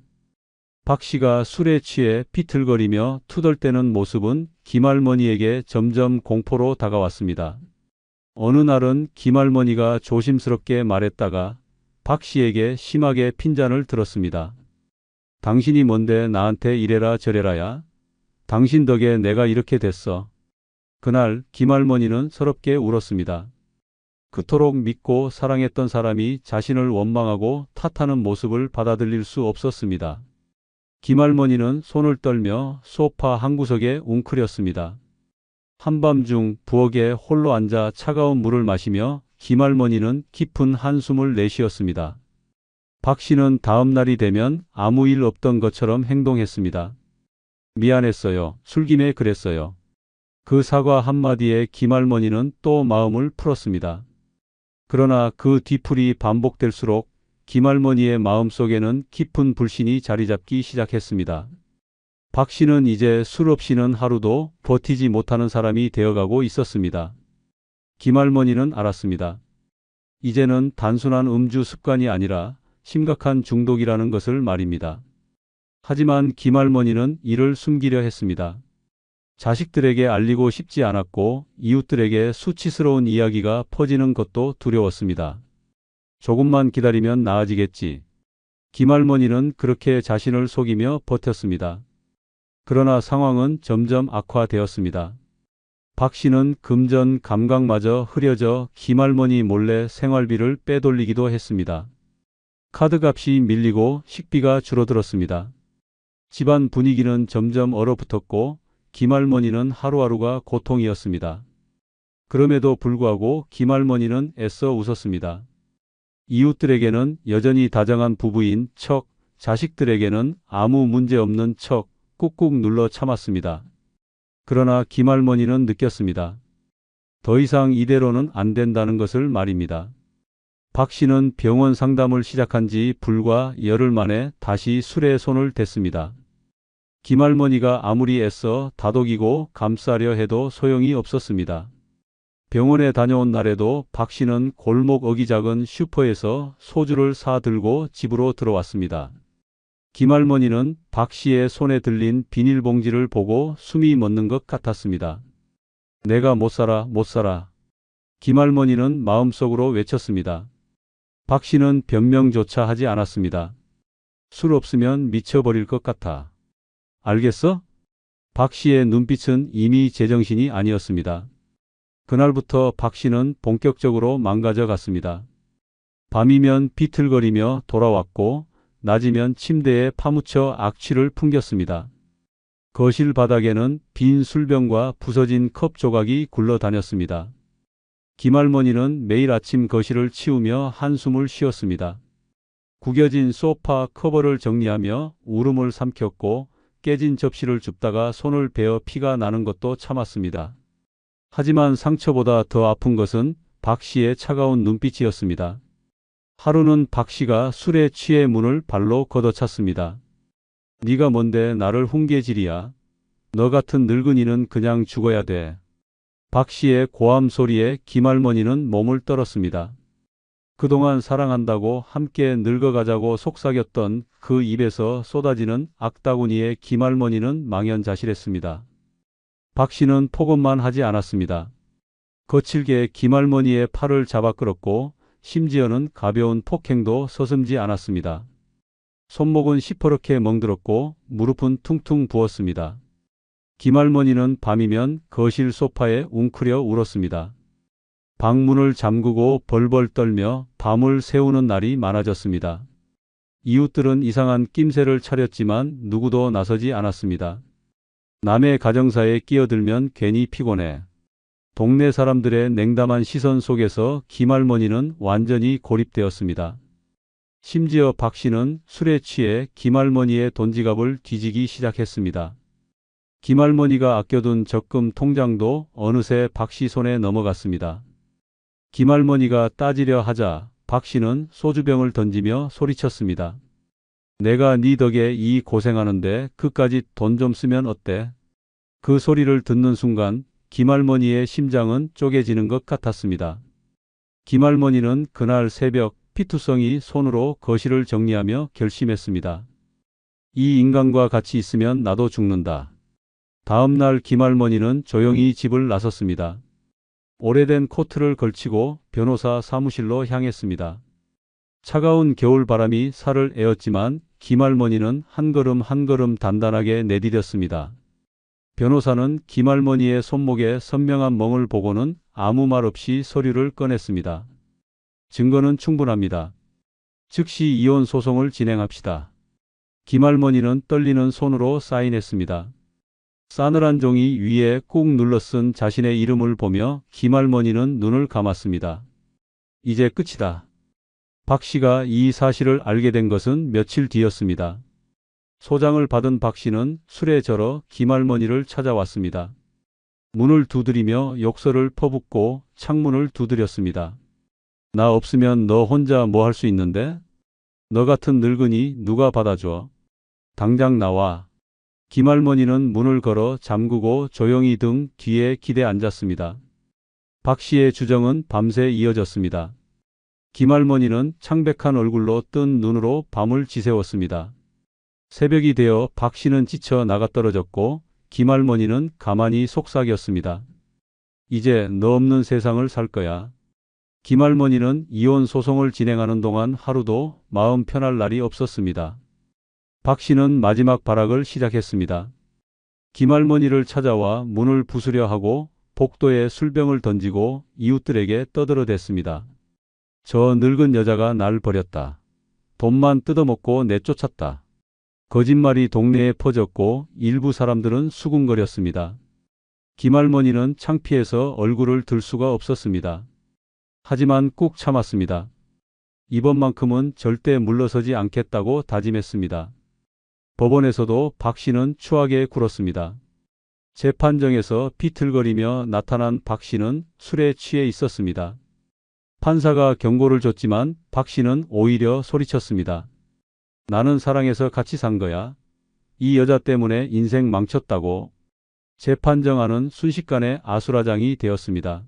박씨가 술에 취해 비틀거리며 투덜대는 모습은 김할머니에게 점점 공포로 다가왔습니다. 어느 날은 김할머니가 조심스럽게 말했다가 박씨에게 심하게 핀잔을 들었습니다. 당신이 뭔데 나한테 이래라 저래라야. 당신 덕에 내가 이렇게 됐어. 그날 김할머니는 서럽게 울었습니다. 그토록 믿고 사랑했던 사람이 자신을 원망하고 탓하는 모습을 받아들일 수 없었습니다. 김할머니는 손을 떨며 소파 한 구석에 웅크렸습니다. 한밤중 부엌에 홀로 앉아 차가운 물을 마시며 김할머니는 깊은 한숨을 내쉬었습니다. 박 씨는 다음 날이 되면 아무 일 없던 것처럼 행동했습니다. 미안했어요. 술김에 그랬어요. 그 사과 한마디에 김할머니는 또 마음을 풀었습니다. 그러나 그 뒤풀이 반복될수록 김할머니의 마음속에는 깊은 불신이 자리 잡기 시작했습니다. 박 씨는 이제 술 없이는 하루도 버티지 못하는 사람이 되어가고 있었습니다. 김할머니는 알았습니다. 이제는 단순한 음주 습관이 아니라 심각한 중독이라는 것을 말입니다. 하지만 김할머니는 이를 숨기려 했습니다. 자식들에게 알리고 싶지 않았고 이웃들에게 수치스러운 이야기가 퍼지는 것도 두려웠습니다. 조금만 기다리면 나아지겠지. 김할머니는 그렇게 자신을 속이며 버텼습니다. 그러나 상황은 점점 악화되었습니다. 박 씨는 금전 감각마저 흐려져 김할머니 몰래 생활비를 빼돌리기도 했습니다. 카드값이 밀리고 식비가 줄어들었습니다. 집안 분위기는 점점 얼어붙었고 김할머니는 하루하루가 고통이었습니다. 그럼에도 불구하고 김할머니는 애써 웃었습니다. 이웃들에게는 여전히 다정한 부부인 척, 자식들에게는 아무 문제 없는 척 꾹꾹 눌러 참았습니다. 그러나 김할머니는 느꼈습니다. 더 이상 이대로는 안 된다는 것을 말입니다. 박 씨는 병원 상담을 시작한 지 불과 열흘 만에 다시 술에 손을 댔습니다. 김할머니가 아무리 애써 다독이고 감싸려 해도 소용이 없었습니다. 병원에 다녀온 날에도 박 씨는 골목 어기작은 슈퍼에서 소주를 사 들고 집으로 들어왔습니다. 김할머니는 박 씨의 손에 들린 비닐봉지를 보고 숨이 멎는 것 같았습니다. 내가 못 살아, 못 살아. 김할머니는 마음속으로 외쳤습니다. 박 씨는 변명조차 하지 않았습니다. 술 없으면 미쳐버릴 것 같아. 알겠어? 박 씨의 눈빛은 이미 제정신이 아니었습니다. 그날부터 박 씨는 본격적으로 망가져 갔습니다. 밤이면 비틀거리며 돌아왔고 낮이면 침대에 파묻혀 악취를 풍겼습니다. 거실 바닥에는 빈 술병과 부서진 컵 조각이 굴러다녔습니다. 김할머니는 매일 아침 거실을 치우며 한숨을 쉬었습니다. 구겨진 소파 커버를 정리하며 울음을 삼켰고 깨진 접시를 줍다가 손을 베어 피가 나는 것도 참았습니다. 하지만 상처보다 더 아픈 것은 박 씨의 차가운 눈빛이었습니다. 하루는 박 씨가 술에 취해 문을 발로 걷어찼습니다. 네가 뭔데 나를 훈계질이야. 너 같은 늙은이는 그냥 죽어야 돼. 박 씨의 고함 소리에 김할머니는 몸을 떨었습니다. 그동안 사랑한다고 함께 늙어가자고 속삭였던 그 입에서 쏟아지는 악다구니에 김할머니는 망연자실했습니다. 박 씨는 폭언만 하지 않았습니다. 거칠게 김할머니의 팔을 잡아 끌었고 심지어는 가벼운 폭행도 서슴지 않았습니다. 손목은 시퍼렇게 멍들었고 무릎은 퉁퉁 부었습니다. 김할머니는 밤이면 거실 소파에 웅크려 울었습니다. 방문을 잠그고 벌벌 떨며 밤을 새우는 날이 많아졌습니다. 이웃들은 이상한 낌새를 차렸지만 누구도 나서지 않았습니다. 남의 가정사에 끼어들면 괜히 피곤해. 동네 사람들의 냉담한 시선 속에서 김할머니는 완전히 고립되었습니다. 심지어 박 씨는 술에 취해 김할머니의 돈지갑을 뒤지기 시작했습니다. 김할머니가 아껴둔 적금 통장도 어느새 박 씨 손에 넘어갔습니다. 김할머니가 따지려 하자 박 씨는 소주병을 던지며 소리쳤습니다. 내가 네 덕에 이 고생하는데 그까짓 돈 좀 쓰면 어때? 그 소리를 듣는 순간 김할머니의 심장은 쪼개지는 것 같았습니다. 김할머니는 그날 새벽 피투성이 손으로 거실을 정리하며 결심했습니다. 이 인간과 같이 있으면 나도 죽는다. 다음 날 김할머니는 조용히 집을 나섰습니다. 오래된 코트를 걸치고 변호사 사무실로 향했습니다. 차가운 겨울바람이 살을 에웠지만 김할머니는 한 걸음 한 걸음 단단하게 내디뎠습니다. 변호사는 김할머니의 손목에 선명한 멍을 보고는 아무 말 없이 서류를 꺼냈습니다. 증거는 충분합니다. 즉시 이혼 소송을 진행합시다. 김할머니는 떨리는 손으로 사인했습니다. 싸늘한 종이 위에 꾹 눌러 쓴 자신의 이름을 보며 김할머니는 눈을 감았습니다. 이제 끝이다. 박 씨가 이 사실을 알게 된 것은 며칠 뒤였습니다. 소장을 받은 박 씨는 술에 절어 김할머니를 찾아왔습니다. 문을 두드리며 욕설을 퍼붓고 창문을 두드렸습니다. 나 없으면 너 혼자 뭐 할 수 있는데? 너 같은 늙은이 누가 받아줘? 당장 나와. 김할머니는 문을 걸어 잠그고 조용히 등 뒤에 기대 앉았습니다. 박 씨의 주정은 밤새 이어졌습니다. 김할머니는 창백한 얼굴로 뜬 눈으로 밤을 지새웠습니다. 새벽이 되어 박 씨는 지쳐 나가떨어졌고 김할머니는 가만히 속삭였습니다. 이제 너 없는 세상을 살 거야. 김할머니는 이혼 소송을 진행하는 동안 하루도 마음 편할 날이 없었습니다. 박 씨는 마지막 발악을 시작했습니다. 김할머니를 찾아와 문을 부수려 하고 복도에 술병을 던지고 이웃들에게 떠들어댔습니다. 저 늙은 여자가 날 버렸다. 돈만 뜯어먹고 내쫓았다. 거짓말이 동네에 퍼졌고 일부 사람들은 수군거렸습니다. 김할머니는 창피해서 얼굴을 들 수가 없었습니다. 하지만 꾹 참았습니다. 이번만큼은 절대 물러서지 않겠다고 다짐했습니다. 법원에서도 박 씨는 추하게 굴었습니다. 재판정에서 비틀거리며 나타난 박 씨는 술에 취해 있었습니다. 판사가 경고를 줬지만 박 씨는 오히려 소리쳤습니다. 나는 사랑해서 같이 산 거야. 이 여자 때문에 인생 망쳤다고. 재판정 안은 순식간에 아수라장이 되었습니다.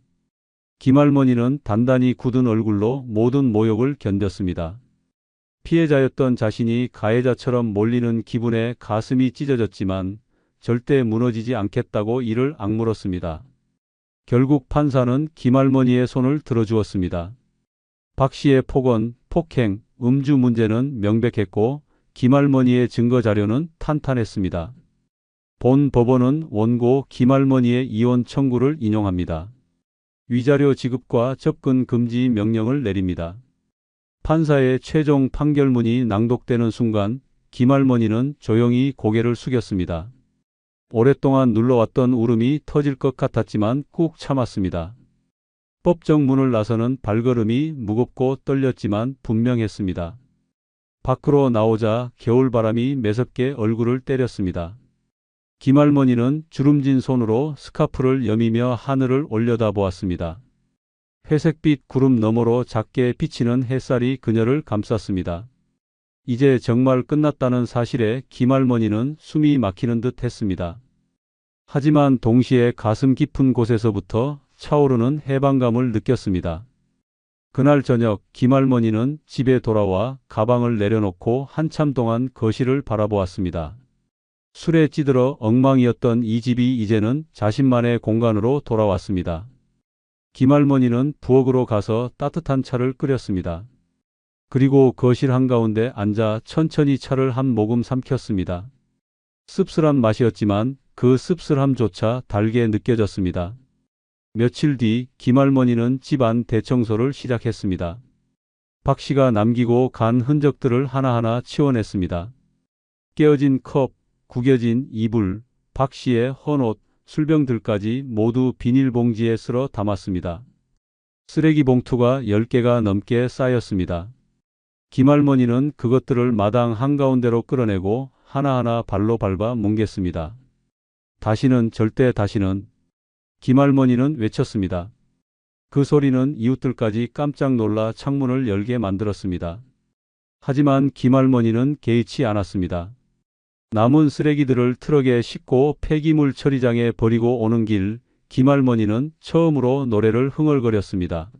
김할머니는 단단히 굳은 얼굴로 모든 모욕을 견뎠습니다. 피해자였던 자신이 가해자처럼 몰리는 기분에 가슴이 찢어졌지만 절대 무너지지 않겠다고 이를 악물었습니다. 결국 판사는 김할머니의 손을 들어주었습니다. 박 씨의 폭언, 폭행, 음주 문제는 명백했고 김할머니의 증거 자료는 탄탄했습니다. 본 법원은 원고 김할머니의 이혼 청구를 인용합니다. 위자료 지급과 접근 금지 명령을 내립니다. 판사의 최종 판결문이 낭독되는 순간 김할머니는 조용히 고개를 숙였습니다. 오랫동안 눌러왔던 울음이 터질 것 같았지만 꾹 참았습니다. 법정 문을 나서는 발걸음이 무겁고 떨렸지만 분명했습니다. 밖으로 나오자 겨울바람이 매섭게 얼굴을 때렸습니다. 김할머니는 주름진 손으로 스카프를 여미며 하늘을 올려다보았습니다. 회색빛 구름 너머로 작게 비치는 햇살이 그녀를 감쌌습니다. 이제 정말 끝났다는 사실에 김할머니는 숨이 막히는 듯 했습니다. 하지만 동시에 가슴 깊은 곳에서부터 차오르는 해방감을 느꼈습니다. 그날 저녁 김할머니는 집에 돌아와 가방을 내려놓고 한참 동안 거실을 바라보았습니다. 술에 찌들어 엉망이었던 이 집이 이제는 자신만의 공간으로 돌아왔습니다. 김할머니는 부엌으로 가서 따뜻한 차를 끓였습니다. 그리고 거실 한가운데 앉아 천천히 차를 한 모금 삼켰습니다. 씁쓸한 맛이었지만 그 씁쓸함조차 달게 느껴졌습니다. 며칠 뒤 김할머니는 집안 대청소를 시작했습니다. 박 씨가 남기고 간 흔적들을 하나하나 치워냈습니다. 깨어진 컵, 구겨진 이불, 박 씨의 헌옷, 술병들까지 모두 비닐봉지에 쓸어 담았습니다. 쓰레기 봉투가 10개가 넘게 쌓였습니다. 김할머니는 그것들을 마당 한가운데로 끌어내고 하나하나 발로 밟아 뭉갰습니다. 다시는, 절대 다시는. 김할머니는 외쳤습니다. 그 소리는 이웃들까지 깜짝 놀라 창문을 열게 만들었습니다. 하지만 김할머니는 개의치 않았습니다. 남은 쓰레기들을 트럭에 싣고 폐기물 처리장에 버리고 오는 길, 김할머니는 처음으로 노래를 흥얼거렸습니다.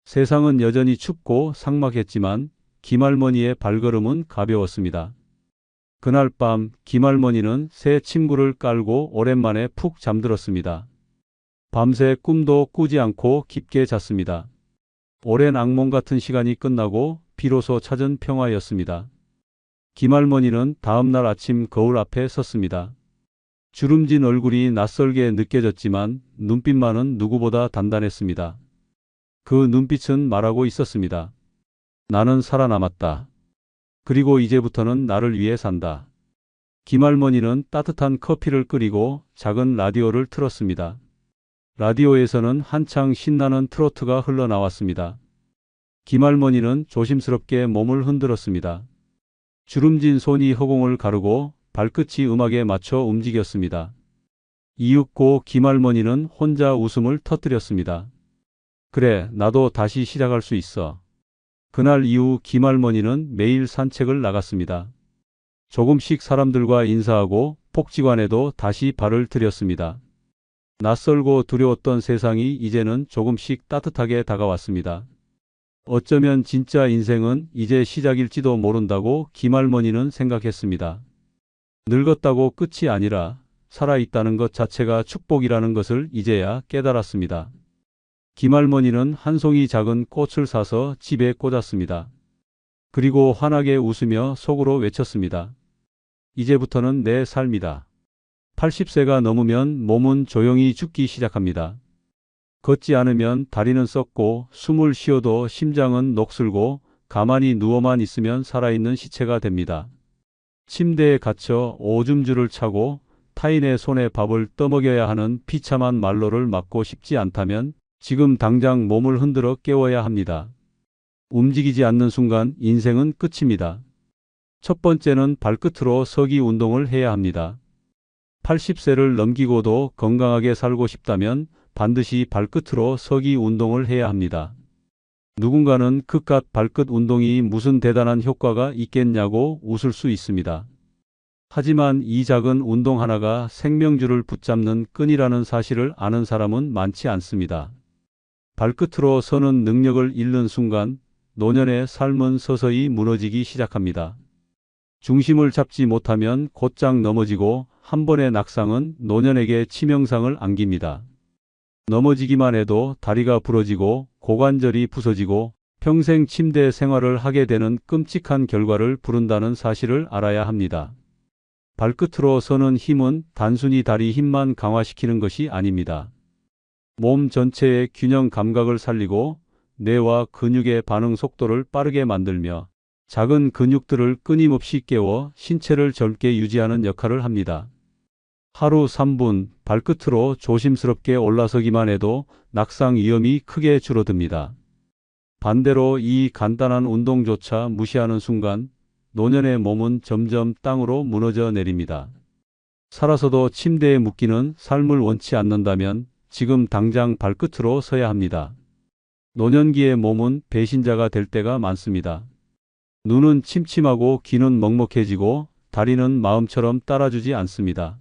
세상은 여전히 춥고 삭막했지만 김할머니의 발걸음은 가벼웠습니다. 그날 밤 김할머니는 새 침구를 깔고 오랜만에 푹 잠들었습니다. 밤새 꿈도 꾸지 않고 깊게 잤습니다. 오랜 악몽 같은 시간이 끝나고 비로소 찾은 평화였습니다. 김할머니는 다음날 아침 거울 앞에 섰습니다. 주름진 얼굴이 낯설게 느껴졌지만 눈빛만은 누구보다 단단했습니다. 그 눈빛은 말하고 있었습니다. 나는 살아남았다. 그리고 이제부터는 나를 위해 산다. 김할머니는 따뜻한 커피를 끓이고 작은 라디오를 틀었습니다. 라디오에서는 한창 신나는 트로트가 흘러나왔습니다. 김할머니는 조심스럽게 몸을 흔들었습니다. 주름진 손이 허공을 가르고 발끝이 음악에 맞춰 움직였습니다. 이윽고 김할머니는 혼자 웃음을 터뜨렸습니다. 그래, 나도 다시 시작할 수 있어. 그날 이후 김할머니는 매일 산책을 나갔습니다. 조금씩 사람들과 인사하고 복지관에도 다시 발을 들였습니다. 낯설고 두려웠던 세상이 이제는 조금씩 따뜻하게 다가왔습니다. 어쩌면 진짜 인생은 이제 시작일지도 모른다고 김할머니는 생각했습니다. 늙었다고 끝이 아니라 살아있다는 것 자체가 축복이라는 것을 이제야 깨달았습니다. 김할머니는 한 송이 작은 꽃을 사서 집에 꽂았습니다. 그리고 환하게 웃으며 속으로 외쳤습니다. 이제부터는 내 삶이다. 80세가 넘으면 몸은 조용히 죽기 시작합니다. 걷지 않으면 다리는 썩고 숨을 쉬어도 심장은 녹슬고 가만히 누워만 있으면 살아있는 시체가 됩니다. 침대에 갇혀 오줌줄을 차고 타인의 손에 밥을 떠먹여야 하는 비참한 말로를 맞고 싶지 않다면 지금 당장 몸을 흔들어 깨워야 합니다. 움직이지 않는 순간 인생은 끝입니다. 첫 번째는 발끝으로 서기 운동을 해야 합니다. 80세를 넘기고도 건강하게 살고 싶다면 반드시 발끝으로 서기 운동을 해야 합니다. 누군가는 그깟 발끝 운동이 무슨 대단한 효과가 있겠냐고 웃을 수 있습니다. 하지만 이 작은 운동 하나가 생명줄을 붙잡는 끈이라는 사실을 아는 사람은 많지 않습니다. 발끝으로 서는 능력을 잃는 순간 노년의 삶은 서서히 무너지기 시작합니다. 중심을 잡지 못하면 곧장 넘어지고 한 번의 낙상은 노년에게 치명상을 안깁니다. 넘어지기만 해도 다리가 부러지고 고관절이 부서지고 평생 침대 생활을 하게 되는 끔찍한 결과를 부른다는 사실을 알아야 합니다. 발끝으로 서는 힘은 단순히 다리 힘만 강화시키는 것이 아닙니다. 몸 전체의 균형 감각을 살리고 뇌와 근육의 반응 속도를 빠르게 만들며 작은 근육들을 끊임없이 깨워 신체를 젊게 유지하는 역할을 합니다. 하루 3분 발끝으로 조심스럽게 올라서기만 해도 낙상 위험이 크게 줄어듭니다. 반대로 이 간단한 운동조차 무시하는 순간 노년의 몸은 점점 땅으로 무너져 내립니다. 살아서도 침대에 묶이는 삶을 원치 않는다면 지금 당장 발끝으로 서야 합니다. 노년기의 몸은 배신자가 될 때가 많습니다. 눈은 침침하고 귀는 먹먹해지고 다리는 마음처럼 따라주지 않습니다.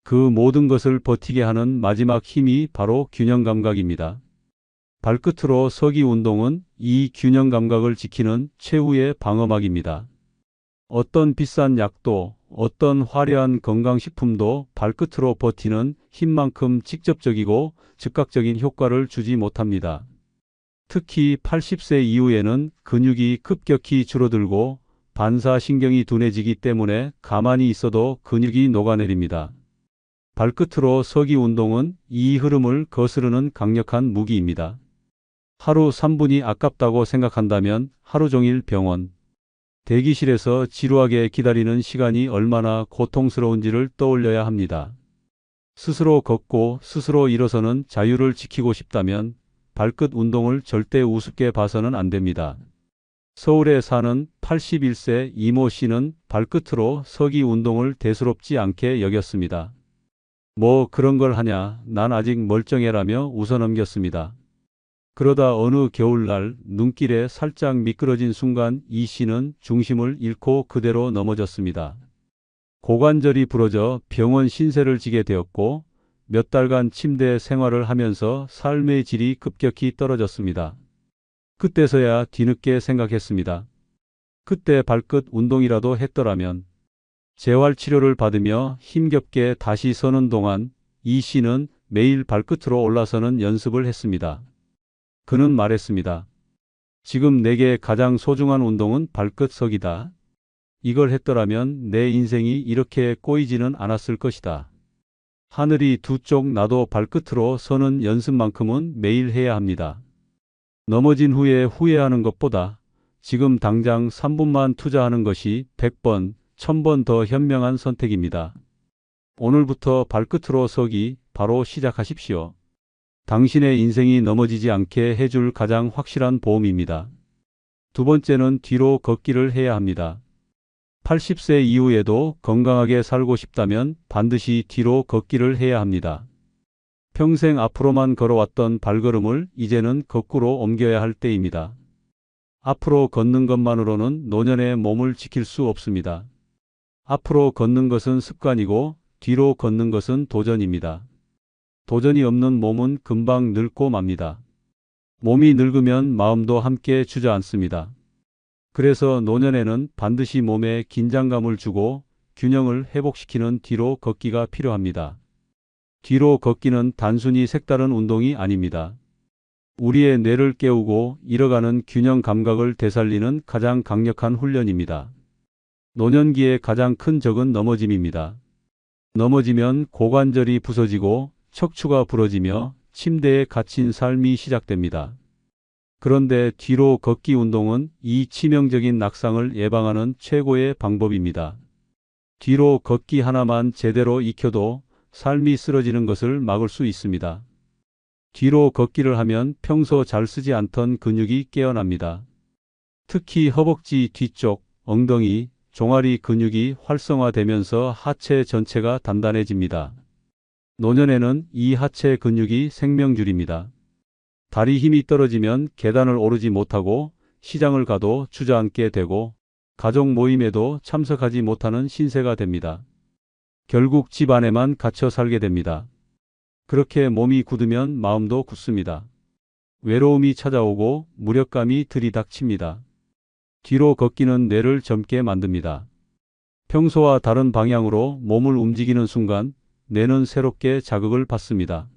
그 모든 것을 버티게 하는 마지막 힘이 바로 균형 감각입니다. 발끝으로 서기 운동은 이 균형 감각을 지키는 최후의 방어막입니다. 어떤 비싼 약도 어떤 화려한 건강식품도 발끝으로 버티는 힘만큼 직접적이고 즉각적인 효과를 주지 못합니다. 특히 80세 이후에는 근육이 급격히 줄어들고 반사신경이 둔해지기 때문에 가만히 있어도 근육이 녹아내립니다. 발끝으로 서기 운동은 이 흐름을 거스르는 강력한 무기입니다. 하루 3분이 아깝다고 생각한다면 하루 종일 병원, 대기실에서 지루하게 기다리는 시간이 얼마나 고통스러운지를 떠올려야 합니다. 스스로 걷고 스스로 일어서는 자유를 지키고 싶다면 발끝 운동을 절대 우습게 봐서는 안 됩니다. 서울에 사는 81세 이모 씨는 발끝으로 서기 운동을 대수롭지 않게 여겼습니다. 뭐 그런 걸 하냐, 난 아직 멀쩡해라며 웃어넘겼습니다. 그러다 어느 겨울날 눈길에 살짝 미끄러진 순간 이 씨는 중심을 잃고 그대로 넘어졌습니다. 고관절이 부러져 병원 신세를 지게 되었고 몇 달간 침대 생활을 하면서 삶의 질이 급격히 떨어졌습니다. 그때서야 뒤늦게 생각했습니다. 그때 발끝 운동이라도 했더라면. 재활치료를 받으며 힘겹게 다시 서는 동안 이 씨는 매일 발끝으로 올라서는 연습을 했습니다. 그는 말했습니다. 지금 내게 가장 소중한 운동은 발끝 서기다. 이걸 했더라면 내 인생이 이렇게 꼬이지는 않았을 것이다. 하늘이 두 쪽 나도 발끝으로 서는 연습만큼은 매일 해야 합니다. 넘어진 후에 후회하는 것보다 지금 당장 3분만 투자하는 것이 100번, 1000번 더 현명한 선택입니다. 오늘부터 발끝으로 서기 바로 시작하십시오. 당신의 인생이 넘어지지 않게 해줄 가장 확실한 보험입니다. 두 번째는 뒤로 걷기를 해야 합니다. 80세 이후에도 건강하게 살고 싶다면 반드시 뒤로 걷기를 해야 합니다. 평생 앞으로만 걸어왔던 발걸음을 이제는 거꾸로 옮겨야 할 때입니다. 앞으로 걷는 것만으로는 노년의 몸을 지킬 수 없습니다. 앞으로 걷는 것은 습관이고 뒤로 걷는 것은 도전입니다. 도전이 없는 몸은 금방 늙고 맙니다. 몸이 늙으면 마음도 함께 주저앉습니다. 그래서 노년에는 반드시 몸에 긴장감을 주고 균형을 회복시키는 뒤로 걷기가 필요합니다. 뒤로 걷기는 단순히 색다른 운동이 아닙니다. 우리의 뇌를 깨우고 잃어가는 균형 감각을 되살리는 가장 강력한 훈련입니다. 노년기의 가장 큰 적은 넘어짐입니다. 넘어지면 고관절이 부서지고 척추가 부러지며 침대에 갇힌 삶이 시작됩니다. 그런데 뒤로 걷기 운동은 이 치명적인 낙상을 예방하는 최고의 방법입니다. 뒤로 걷기 하나만 제대로 익혀도 삶이 쓰러지는 것을 막을 수 있습니다. 뒤로 걷기를 하면 평소 잘 쓰지 않던 근육이 깨어납니다. 특히 허벅지 뒤쪽, 엉덩이, 종아리 근육이 활성화되면서 하체 전체가 단단해집니다. 노년에는 이 하체 근육이 생명줄입니다. 다리 힘이 떨어지면 계단을 오르지 못하고 시장을 가도 주저앉게 되고 가족 모임에도 참석하지 못하는 신세가 됩니다. 결국 집 안에만 갇혀 살게 됩니다. 그렇게 몸이 굳으면 마음도 굳습니다. 외로움이 찾아오고 무력감이 들이닥칩니다. 뒤로 걷기는 뇌를 젊게 만듭니다. 평소와 다른 방향으로 몸을 움직이는 순간 뇌는 새롭게 자극을 받습니다.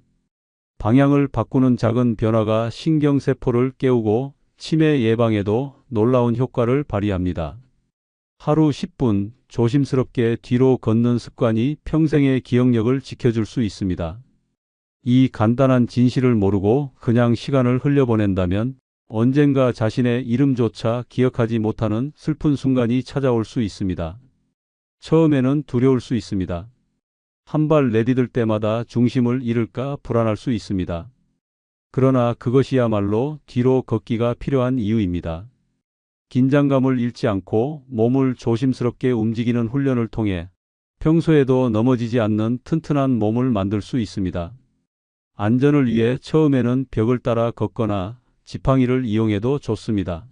방향을 바꾸는 작은 변화가 신경세포를 깨우고 치매 예방에도 놀라운 효과를 발휘합니다. 하루 10분 조심스럽게 뒤로 걷는 습관이 평생의 기억력을 지켜줄 수 있습니다. 이 간단한 진실을 모르고 그냥 시간을 흘려보낸다면 언젠가 자신의 이름조차 기억하지 못하는 슬픈 순간이 찾아올 수 있습니다. 처음에는 두려울 수 있습니다. 한 발 내디딜 때마다 중심을 잃을까 불안할 수 있습니다. 그러나 그것이야말로 뒤로 걷기가 필요한 이유입니다. 긴장감을 잃지 않고 몸을 조심스럽게 움직이는 훈련을 통해 평소에도 넘어지지 않는 튼튼한 몸을 만들 수 있습니다. 안전을 위해 처음에는 벽을 따라 걷거나 지팡이를 이용해도 좋습니다.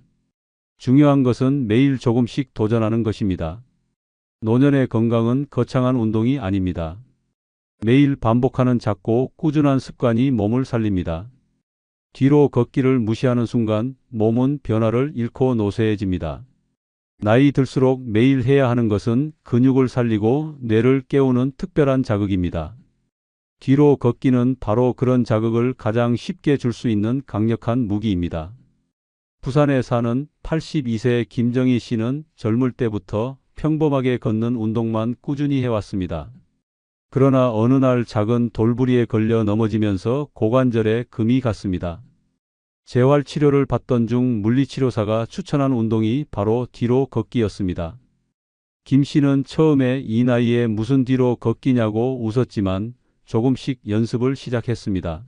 중요한 것은 매일 조금씩 도전하는 것입니다. 노년의 건강은 거창한 운동이 아닙니다. 매일 반복하는 작고 꾸준한 습관이 몸을 살립니다. 뒤로 걷기를 무시하는 순간 몸은 변화를 잃고 노쇠해집니다. 나이 들수록 매일 해야 하는 것은 근육을 살리고 뇌를 깨우는 특별한 자극입니다. 뒤로 걷기는 바로 그런 자극을 가장 쉽게 줄 수 있는 강력한 무기입니다. 부산에 사는 82세 김정희 씨는 젊을 때부터 평범하게 걷는 운동만 꾸준히 해왔습니다. 그러나 어느 날 작은 돌부리에 걸려 넘어지면서 고관절에 금이 갔습니다. 재활치료를 받던 중 물리치료사가 추천한 운동이 바로 뒤로 걷기였습니다. 김 씨는 처음에 이 나이에 무슨 뒤로 걷기냐고 웃었지만 조금씩 연습을 시작했습니다.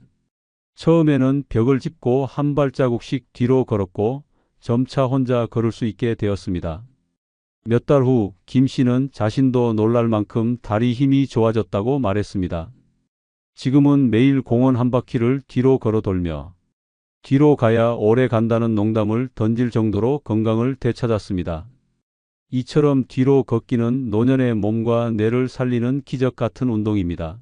처음에는 벽을 짚고 한 발자국씩 뒤로 걸었고 점차 혼자 걸을 수 있게 되었습니다. 몇 달 후 김 씨는 자신도 놀랄 만큼 다리 힘이 좋아졌다고 말했습니다. 지금은 매일 공원 한 바퀴를 뒤로 걸어 돌며 뒤로 가야 오래 간다는 농담을 던질 정도로 건강을 되찾았습니다. 이처럼 뒤로 걷기는 노년의 몸과 뇌를 살리는 기적 같은 운동입니다.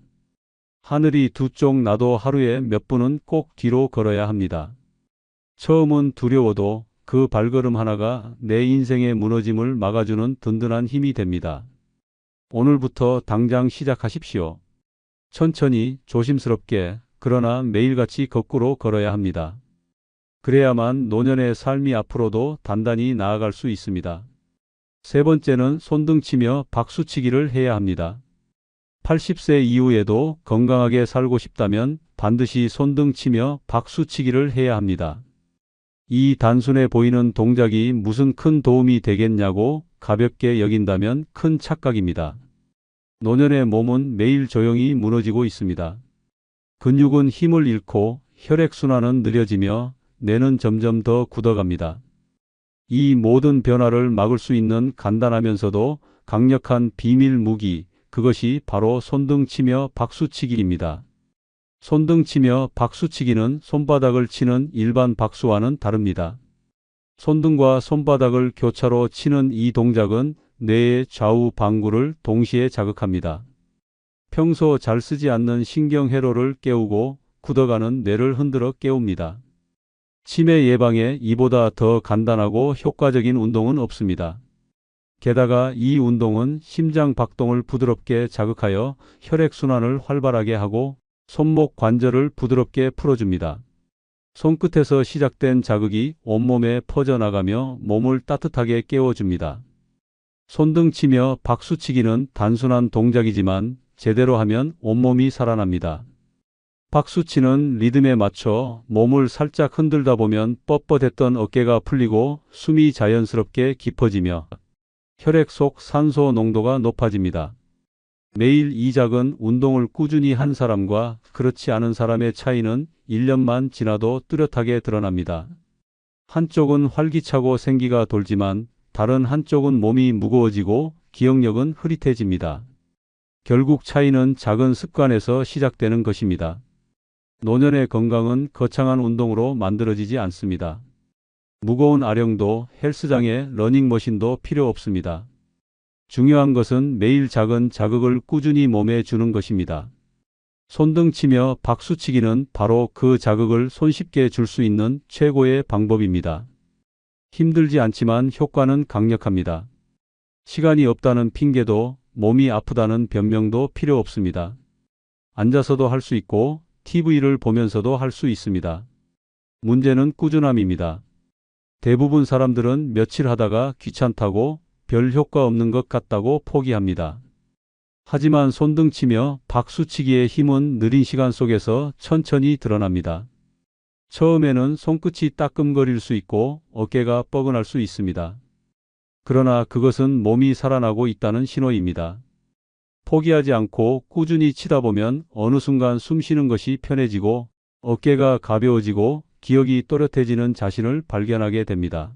하늘이 두 쪽 나도 하루에 몇 분은 꼭 뒤로 걸어야 합니다. 처음은 두려워도 그 발걸음 하나가 내 인생의 무너짐을 막아주는 든든한 힘이 됩니다. 오늘부터 당장 시작하십시오. 천천히 조심스럽게 그러나 매일같이 거꾸로 걸어야 합니다. 그래야만 노년의 삶이 앞으로도 단단히 나아갈 수 있습니다. 세 번째는 손등치며 박수치기를 해야 합니다. 80세 이후에도 건강하게 살고 싶다면 반드시 손등치며 박수치기를 해야 합니다. 이 단순해 보이는 동작이 무슨 큰 도움이 되겠냐고 가볍게 여긴다면 큰 착각입니다. 노년의 몸은 매일 조용히 무너지고 있습니다. 근육은 힘을 잃고 혈액순환은 느려지며 뇌는 점점 더 굳어갑니다. 이 모든 변화를 막을 수 있는 간단하면서도 강력한 비밀 무기, 그것이 바로 손등치며 박수치기입니다. 손등치며 박수치기는 손바닥을 치는 일반 박수와는 다릅니다. 손등과 손바닥을 교차로 치는 이 동작은 뇌의 좌우 방구를 동시에 자극합니다. 평소 잘 쓰지 않는 신경회로를 깨우고 굳어가는 뇌를 흔들어 깨웁니다. 치매 예방에 이보다 더 간단하고 효과적인 운동은 없습니다. 게다가 이 운동은 심장 박동을 부드럽게 자극하여 혈액순환을 활발하게 하고 손목 관절을 부드럽게 풀어줍니다. 손끝에서 시작된 자극이 온몸에 퍼져나가며 몸을 따뜻하게 깨워줍니다. 손등치며 박수치기는 단순한 동작이지만 제대로 하면 온몸이 살아납니다. 박수치는 리듬에 맞춰 몸을 살짝 흔들다 보면 뻣뻣했던 어깨가 풀리고 숨이 자연스럽게 깊어지며 혈액 속 산소 농도가 높아집니다. 매일 이 작은 운동을 꾸준히 한 사람과 그렇지 않은 사람의 차이는 1년만 지나도 뚜렷하게 드러납니다. 한쪽은 활기차고 생기가 돌지만 다른 한쪽은 몸이 무거워지고 기억력은 흐릿해집니다. 결국 차이는 작은 습관에서 시작되는 것입니다. 노년의 건강은 거창한 운동으로 만들어지지 않습니다. 무거운 아령도 헬스장에 러닝머신도 필요 없습니다. 중요한 것은 매일 작은 자극을 꾸준히 몸에 주는 것입니다. 손등치며 박수치기는 바로 그 자극을 손쉽게 줄 수 있는 최고의 방법입니다. 힘들지 않지만 효과는 강력합니다. 시간이 없다는 핑계도 몸이 아프다는 변명도 필요 없습니다. 앉아서도 할 수 있고 TV를 보면서도 할 수 있습니다. 문제는 꾸준함입니다. 대부분 사람들은 며칠 하다가 귀찮다고 별 효과 없는 것 같다고 포기합니다. 하지만 손등치며 박수치기의 힘은 느린 시간 속에서 천천히 드러납니다. 처음에는 손끝이 따끔거릴 수 있고 어깨가 뻐근할 수 있습니다. 그러나 그것은 몸이 살아나고 있다는 신호입니다. 포기하지 않고 꾸준히 치다 보면 어느 순간 숨 쉬는 것이 편해지고 어깨가 가벼워지고 기억이 또렷해지는 자신을 발견하게 됩니다.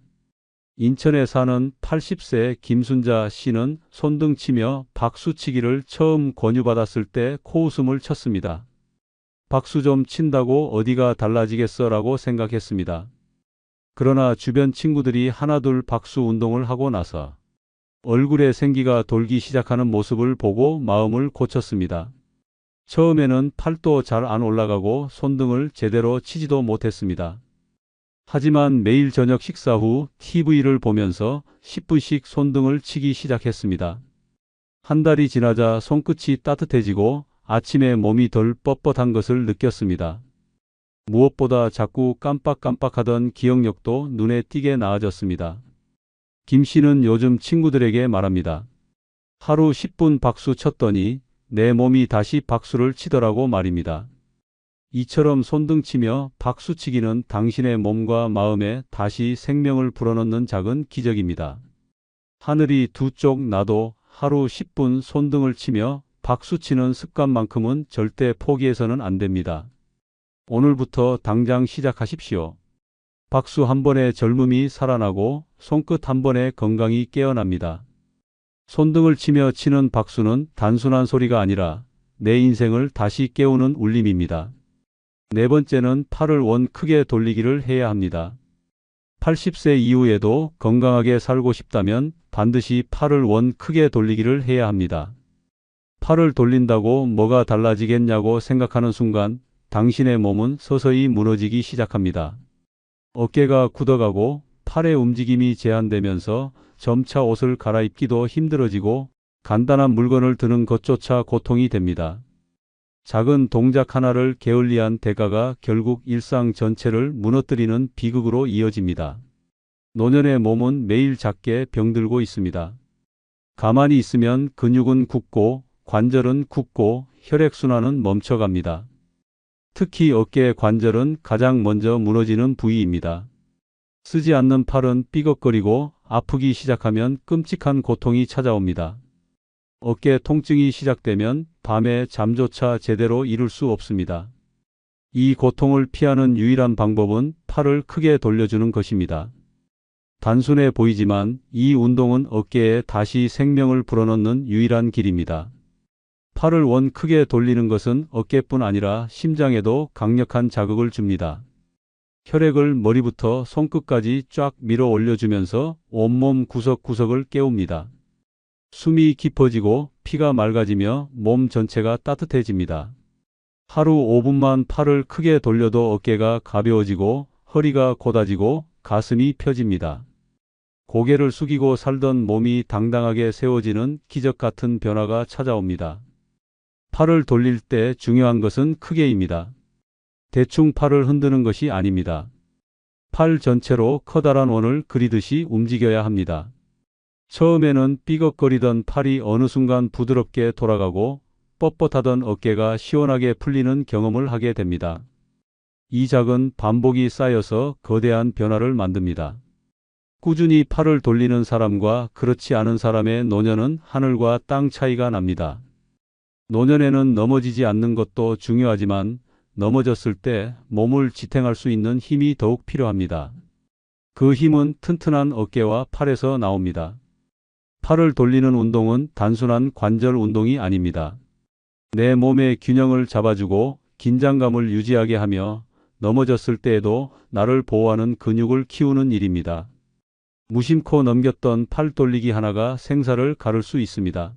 인천에 사는 80세 김순자 씨는 손등치며 박수치기를 처음 권유받았을 때 코웃음을 쳤습니다. 박수 좀 친다고 어디가 달라지겠어 라고 생각했습니다. 그러나 주변 친구들이 하나둘 박수 운동을 하고 나서 얼굴에 생기가 돌기 시작하는 모습을 보고 마음을 고쳤습니다. 처음에는 팔도 잘 안 올라가고 손등을 제대로 치지도 못했습니다. 하지만 매일 저녁 식사 후 TV를 보면서 10분씩 손등을 치기 시작했습니다. 한 달이 지나자 손끝이 따뜻해지고 아침에 몸이 덜 뻣뻣한 것을 느꼈습니다. 무엇보다 자꾸 깜빡깜빡하던 기억력도 눈에 띄게 나아졌습니다. 김 씨는 요즘 친구들에게 말합니다. 하루 10분 박수 쳤더니 내 몸이 다시 박수를 치더라고 말입니다. 이처럼 손등치며 박수치기는 당신의 몸과 마음에 다시 생명을 불어넣는 작은 기적입니다. 하늘이 두 쪽 나도 하루 10분 손등을 치며 박수치는 습관만큼은 절대 포기해서는 안 됩니다. 오늘부터 당장 시작하십시오. 박수 한 번에 젊음이 살아나고 손끝 한 번에 건강이 깨어납니다. 손등을 치며 치는 박수는 단순한 소리가 아니라 내 인생을 다시 깨우는 울림입니다. 네 번째는 팔을 원 크게 돌리기를 해야 합니다. 80세 이후에도 건강하게 살고 싶다면 반드시 팔을 원 크게 돌리기를 해야 합니다. 팔을 돌린다고 뭐가 달라지겠냐고 생각하는 순간 당신의 몸은 서서히 무너지기 시작합니다. 어깨가 굳어가고 팔의 움직임이 제한되면서 점차 옷을 갈아입기도 힘들어지고 간단한 물건을 드는 것조차 고통이 됩니다. 작은 동작 하나를 게을리한 대가가 결국 일상 전체를 무너뜨리는 비극으로 이어집니다. 노년의 몸은 매일 작게 병들고 있습니다. 가만히 있으면 근육은 굳고 관절은 굳고 혈액순환은 멈춰갑니다. 특히 어깨 관절은 가장 먼저 무너지는 부위입니다. 쓰지 않는 팔은 삐걱거리고 아프기 시작하면 끔찍한 고통이 찾아옵니다. 어깨 통증이 시작되면 밤에 잠조차 제대로 이룰 수 없습니다. 이 고통을 피하는 유일한 방법은 팔을 크게 돌려주는 것입니다. 단순해 보이지만 이 운동은 어깨에 다시 생명을 불어넣는 유일한 길입니다. 팔을 원 크게 돌리는 것은 어깨뿐 아니라 심장에도 강력한 자극을 줍니다. 혈액을 머리부터 손끝까지 쫙 밀어 올려주면서 온몸 구석구석을 깨웁니다. 숨이 깊어지고 피가 맑아지며 몸 전체가 따뜻해집니다. 하루 5분만 팔을 크게 돌려도 어깨가 가벼워지고 허리가 곧아지고 가슴이 펴집니다. 고개를 숙이고 살던 몸이 당당하게 세워지는 기적 같은 변화가 찾아옵니다. 팔을 돌릴 때 중요한 것은 크게입니다. 대충 팔을 흔드는 것이 아닙니다. 팔 전체로 커다란 원을 그리듯이 움직여야 합니다. 처음에는 삐걱거리던 팔이 어느 순간 부드럽게 돌아가고 뻣뻣하던 어깨가 시원하게 풀리는 경험을 하게 됩니다. 이 작은 반복이 쌓여서 거대한 변화를 만듭니다. 꾸준히 팔을 돌리는 사람과 그렇지 않은 사람의 노년은 하늘과 땅 차이가 납니다. 노년에는 넘어지지 않는 것도 중요하지만 넘어졌을 때 몸을 지탱할 수 있는 힘이 더욱 필요합니다. 그 힘은 튼튼한 어깨와 팔에서 나옵니다. 팔을 돌리는 운동은 단순한 관절 운동이 아닙니다. 내 몸의 균형을 잡아주고 긴장감을 유지하게 하며 넘어졌을 때에도 나를 보호하는 근육을 키우는 일입니다. 무심코 넘겼던 팔 돌리기 하나가 생사를 가를 수 있습니다.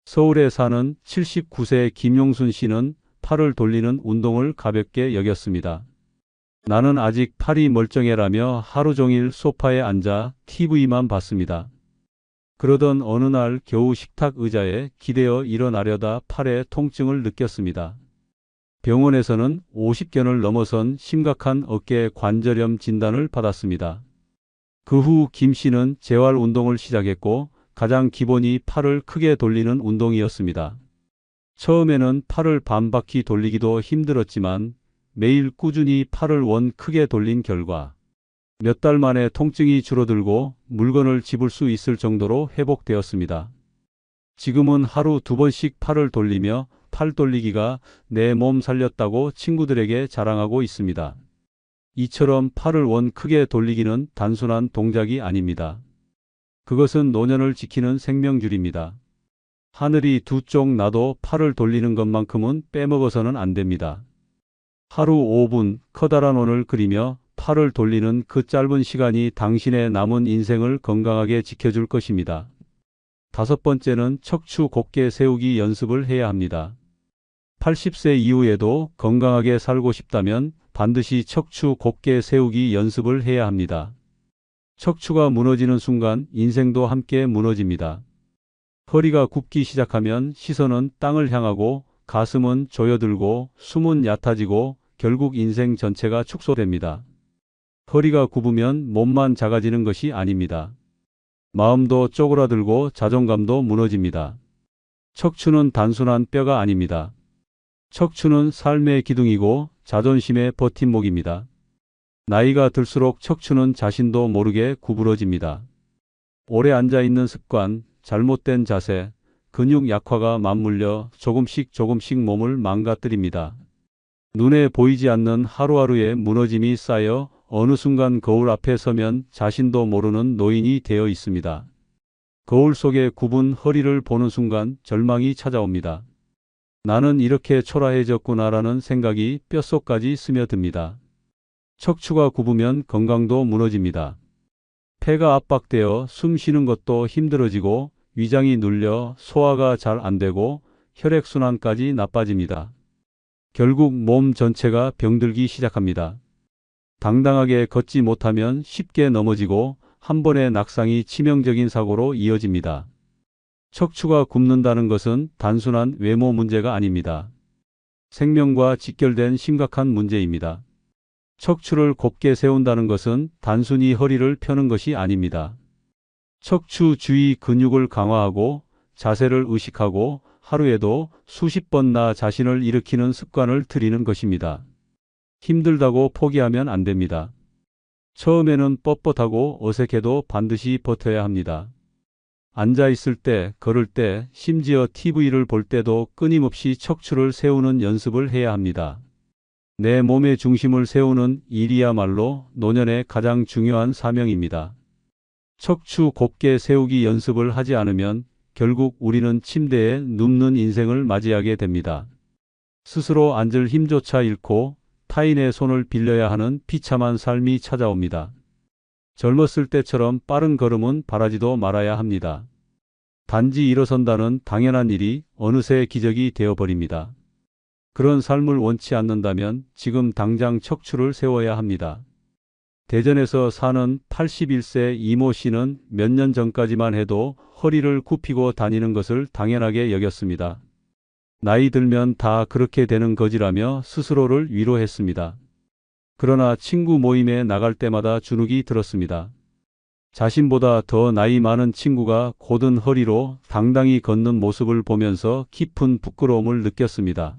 서울에 사는 79세 김용순 씨는 팔을 돌리는 운동을 가볍게 여겼습니다. 나는 아직 팔이 멀쩡해라며 하루 종일 소파에 앉아 TV만 봤습니다. 그러던 어느 날 겨우 식탁 의자에 기대어 일어나려다 팔에 통증을 느꼈습니다. 병원에서는 50견을 넘어선 심각한 어깨 관절염 진단을 받았습니다. 그 후 김 씨는 재활 운동을 시작했고 가장 기본이 팔을 크게 돌리는 운동이었습니다. 처음에는 팔을 반바퀴 돌리기도 힘들었지만 매일 꾸준히 팔을 원 크게 돌린 결과 몇 달 만에 통증이 줄어들고 물건을 집을 수 있을 정도로 회복되었습니다. 지금은 하루 2번씩 팔을 돌리며 팔 돌리기가 내 몸 살렸다고 친구들에게 자랑하고 있습니다. 이처럼 팔을 원 크게 돌리기는 단순한 동작이 아닙니다. 그것은 노년을 지키는 생명줄입니다. 하늘이 두 쪽 나도 팔을 돌리는 것만큼은 빼먹어서는 안 됩니다. 하루 5분 커다란 원을 그리며 팔을 돌리는 그 짧은 시간이 당신의 남은 인생을 건강하게 지켜줄 것입니다. 5번째는 척추 곧게 세우기 연습을 해야 합니다. 80세 이후에도 건강하게 살고 싶다면 반드시 척추 곧게 세우기 연습을 해야 합니다. 척추가 무너지는 순간 인생도 함께 무너집니다. 허리가 굽기 시작하면 시선은 땅을 향하고 가슴은 조여들고 숨은 얕아지고 결국 인생 전체가 축소됩니다. 허리가 굽으면 몸만 작아지는 것이 아닙니다. 마음도 쪼그라들고 자존감도 무너집니다. 척추는 단순한 뼈가 아닙니다. 척추는 삶의 기둥이고 자존심의 버팀목입니다. 나이가 들수록 척추는 자신도 모르게 구부러집니다. 오래 앉아있는 습관, 잘못된 자세, 근육 약화가 맞물려 조금씩 몸을 망가뜨립니다. 눈에 보이지 않는 하루하루의 무너짐이 쌓여 어느 순간 거울 앞에 서면 자신도 모르는 노인이 되어 있습니다. 거울 속에 굽은 허리를 보는 순간 절망이 찾아옵니다. 나는 이렇게 초라해졌구나라는 생각이 뼛속까지 스며듭니다. 척추가 굽으면 건강도 무너집니다. 폐가 압박되어 숨 쉬는 것도 힘들어지고 위장이 눌려 소화가 잘 안 되고 혈액순환까지 나빠집니다. 결국 몸 전체가 병들기 시작합니다. 당당하게 걷지 못하면 쉽게 넘어지고 한 번의 낙상이 치명적인 사고로 이어집니다. 척추가 굽는다는 것은 단순한 외모 문제가 아닙니다. 생명과 직결된 심각한 문제입니다. 척추를 곱게 세운다는 것은 단순히 허리를 펴는 것이 아닙니다. 척추 주위 근육을 강화하고 자세를 의식하고 하루에도 수십 번 나 자신을 일으키는 습관을 들이는 것입니다. 힘들다고 포기하면 안 됩니다. 처음에는 뻣뻣하고 어색해도 반드시 버텨야 합니다. 앉아 있을 때, 걸을 때, 심지어 TV를 볼 때도 끊임없이 척추를 세우는 연습을 해야 합니다. 내 몸의 중심을 세우는 일이야말로 노년의 가장 중요한 사명입니다. 척추 곱게 세우기 연습을 하지 않으면 결국 우리는 침대에 눕는 인생을 맞이하게 됩니다. 스스로 앉을 힘조차 잃고 타인의 손을 빌려야 하는 비참한 삶이 찾아옵니다. 젊었을 때처럼 빠른 걸음은 바라지도 말아야 합니다. 단지 일어선다는 당연한 일이 어느새 기적이 되어버립니다. 그런 삶을 원치 않는다면 지금 당장 척추를 세워야 합니다. 대전에서 사는 81세 이모 씨는 몇 년 전까지만 해도 허리를 굽히고 다니는 것을 당연하게 여겼습니다. 나이 들면 다 그렇게 되는 거지라며 스스로를 위로했습니다. 그러나 친구 모임에 나갈 때마다 주눅이 들었습니다. 자신보다 더 나이 많은 친구가 곧은 허리로 당당히 걷는 모습을 보면서 깊은 부끄러움을 느꼈습니다.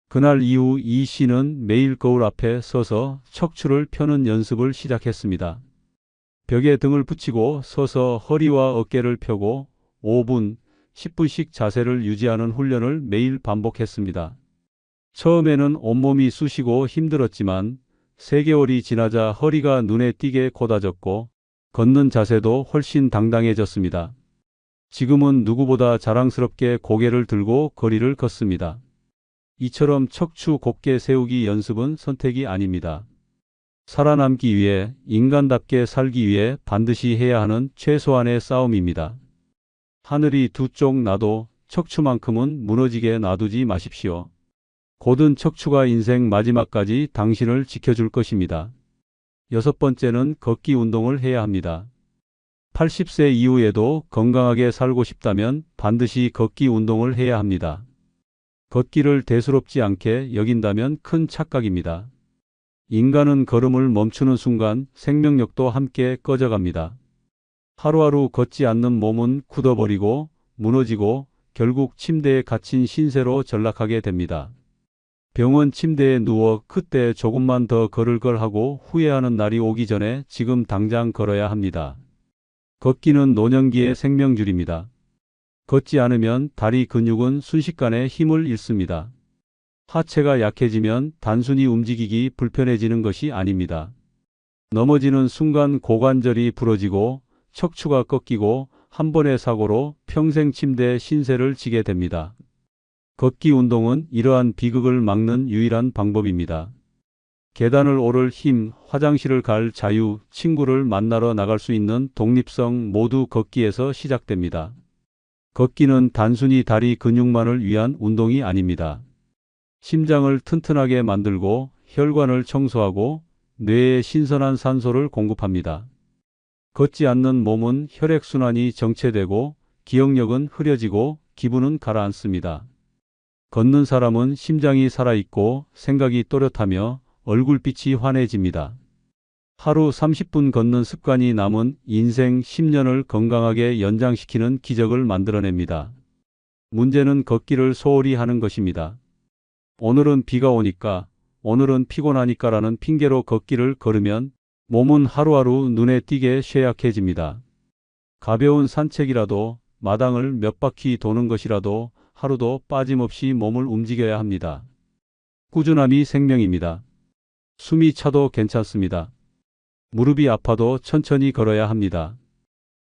그날 이후 이 씨는 매일 거울 앞에 서서 척추를 펴는 연습을 시작했습니다. 벽에 등을 붙이고 서서 허리와 어깨를 펴고 5분, 10분씩 자세를 유지하는 훈련을 매일 반복했습니다. 처음에는 온몸이 쑤시고 힘들었지만 3개월이 지나자 허리가 눈에 띄게 곧아졌고 걷는 자세도 훨씬 당당해졌습니다. 지금은 누구보다 자랑스럽게 고개를 들고 거리를 걷습니다. 이처럼 척추 곧게 세우기 연습은 선택이 아닙니다. 살아남기 위해, 인간답게 살기 위해 반드시 해야 하는 최소한의 싸움입니다. 하늘이 두 쪽 나도 척추만큼은 무너지게 놔두지 마십시오. 곧은 척추가 인생 마지막까지 당신을 지켜줄 것입니다. 6번째는 걷기 운동을 해야 합니다. 80세 이후에도 건강하게 살고 싶다면 반드시 걷기 운동을 해야 합니다. 걷기를 대수롭지 않게 여긴다면 큰 착각입니다. 인간은 걸음을 멈추는 순간 생명력도 함께 꺼져갑니다. 하루하루 걷지 않는 몸은 굳어버리고 무너지고 결국 침대에 갇힌 신세로 전락하게 됩니다. 병원 침대에 누워 그때 조금만 더 걸을 걸 하고 후회하는 날이 오기 전에 지금 당장 걸어야 합니다. 걷기는 노년기의 생명줄입니다. 걷지 않으면 다리 근육은 순식간에 힘을 잃습니다. 하체가 약해지면 단순히 움직이기 불편해지는 것이 아닙니다. 넘어지는 순간 고관절이 부러지고 척추가 꺾이고 한 번의 사고로 평생 침대에 신세를 지게 됩니다. 걷기 운동은 이러한 비극을 막는 유일한 방법입니다. 계단을 오를 힘, 화장실을 갈 자유, 친구를 만나러 나갈 수 있는 독립성 모두 걷기에서 시작됩니다. 걷기는 단순히 다리 근육만을 위한 운동이 아닙니다. 심장을 튼튼하게 만들고 혈관을 청소하고 뇌에 신선한 산소를 공급합니다. 걷지 않는 몸은 혈액순환이 정체되고 기억력은 흐려지고 기분은 가라앉습니다. 걷는 사람은 심장이 살아있고 생각이 또렷하며 얼굴빛이 환해집니다. 하루 30분 걷는 습관이 남은 인생 10년을 건강하게 연장시키는 기적을 만들어냅니다. 문제는 걷기를 소홀히 하는 것입니다. 오늘은 비가 오니까, 오늘은 피곤하니까라는 핑계로 걷기를 걸으면 몸은 하루하루 눈에 띄게 쇠약해집니다. 가벼운 산책이라도 마당을 몇 바퀴 도는 것이라도 하루도 빠짐없이 몸을 움직여야 합니다. 꾸준함이 생명입니다. 숨이 차도 괜찮습니다. 무릎이 아파도 천천히 걸어야 합니다.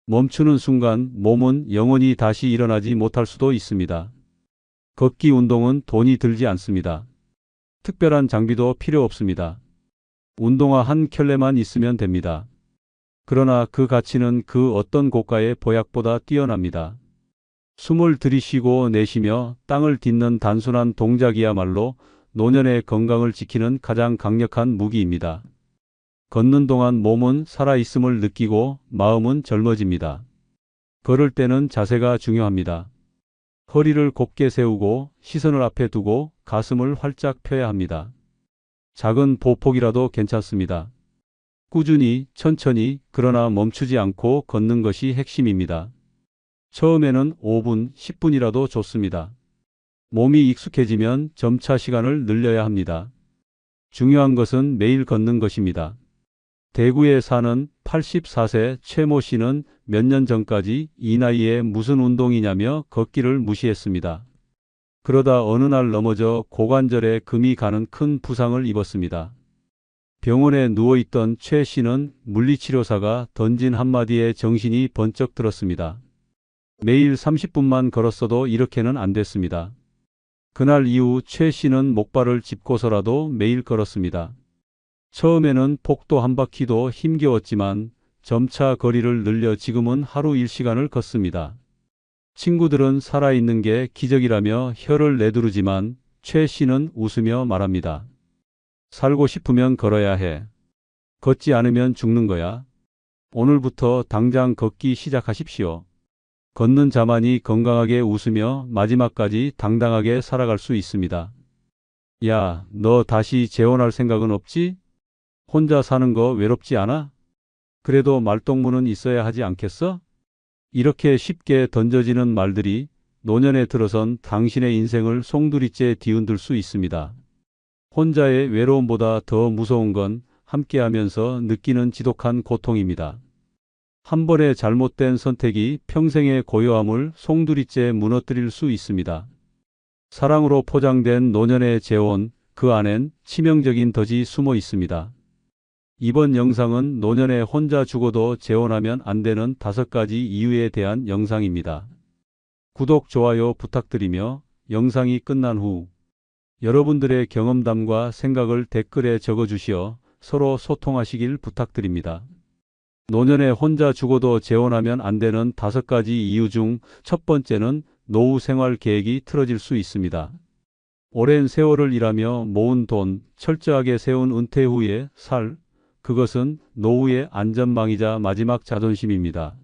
멈추는 순간 몸은 영원히 다시 일어나지 못할 수도 있습니다. 걷기 운동은 돈이 들지 않습니다. 특별한 장비도 필요 없습니다. 운동화 한 켤레만 있으면 됩니다. 그러나 그 가치는 그 어떤 고가의 보약보다 뛰어납니다. 숨을 들이쉬고 내쉬며 땅을 딛는 단순한 동작이야말로 노년의 건강을 지키는 가장 강력한 무기입니다. 걷는 동안 몸은 살아있음을 느끼고 마음은 젊어집니다. 걸을 때는 자세가 중요합니다. 허리를 곧게 세우고 시선을 앞에 두고 가슴을 활짝 펴야 합니다. 작은 보폭이라도 괜찮습니다. 꾸준히, 천천히, 그러나 멈추지 않고 걷는 것이 핵심입니다. 처음에는 5분, 10분이라도 좋습니다. 몸이 익숙해지면 점차 시간을 늘려야 합니다. 중요한 것은 매일 걷는 것입니다. 대구에 사는 84세 최모 씨는 몇 년 전까지 이 나이에 무슨 운동이냐며 걷기를 무시했습니다. 그러다 어느 날 넘어져 고관절에 금이 가는 큰 부상을 입었습니다. 병원에 누워있던 최 씨는 물리치료사가 던진 한마디에 정신이 번쩍 들었습니다. 매일 30분만 걸었어도 이렇게는 안 됐습니다. 그날 이후 최 씨는 목발을 짚고서라도 매일 걸었습니다. 처음에는 폭도 한 바퀴도 힘겨웠지만 점차 거리를 늘려 지금은 하루 1시간을 걷습니다. 친구들은 살아있는 게 기적이라며 혀를 내두르지만 최 씨는 웃으며 말합니다. 살고 싶으면 걸어야 해. 걷지 않으면 죽는 거야. 오늘부터 당장 걷기 시작하십시오. 걷는 자만이 건강하게 웃으며 마지막까지 당당하게 살아갈 수 있습니다. 야, 너 다시 재혼할 생각은 없지? 혼자 사는 거 외롭지 않아? 그래도 말동무는 있어야 하지 않겠어? 이렇게 쉽게 던져지는 말들이 노년에 들어선 당신의 인생을 송두리째 뒤흔들 수 있습니다. 혼자의 외로움보다 더 무서운 건 함께하면서 느끼는 지독한 고통입니다. 한 번의 잘못된 선택이 평생의 고요함을 송두리째 무너뜨릴 수 있습니다. 사랑으로 포장된 노년의 재혼, 그 안엔 치명적인 덫이 숨어 있습니다. 이번 영상은 노년에 혼자 죽어도 재혼하면 안 되는 5가지 이유에 대한 영상입니다. 구독, 좋아요 부탁드리며 영상이 끝난 후 여러분들의 경험담과 생각을 댓글에 적어주시어 서로 소통하시길 부탁드립니다. 노년에 혼자 죽어도 재혼하면 안 되는 5가지 이유 중 첫 번째는 노후 생활 계획이 틀어질 수 있습니다. 오랜 세월을 일하며 모은 돈, 철저하게 세운 은퇴 후의 그것은 노후의 안전망이자 마지막 자존심입니다.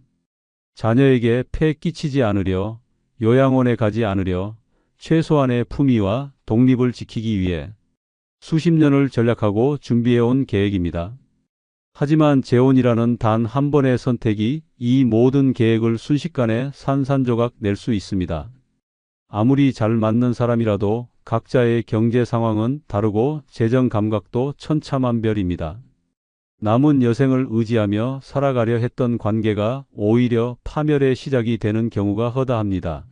자녀에게 폐 끼치지 않으려, 요양원에 가지 않으려, 최소한의 품위와 독립을 지키기 위해 수십 년을 전략하고 준비해온 계획입니다. 하지만 재혼이라는 단 한 번의 선택이 이 모든 계획을 순식간에 산산조각 낼 수 있습니다. 아무리 잘 맞는 사람이라도 각자의 경제 상황은 다르고 재정 감각도 천차만별입니다. 남은 여생을 의지하며 살아가려 했던 관계가 오히려 파멸의 시작이 되는 경우가 허다합니다.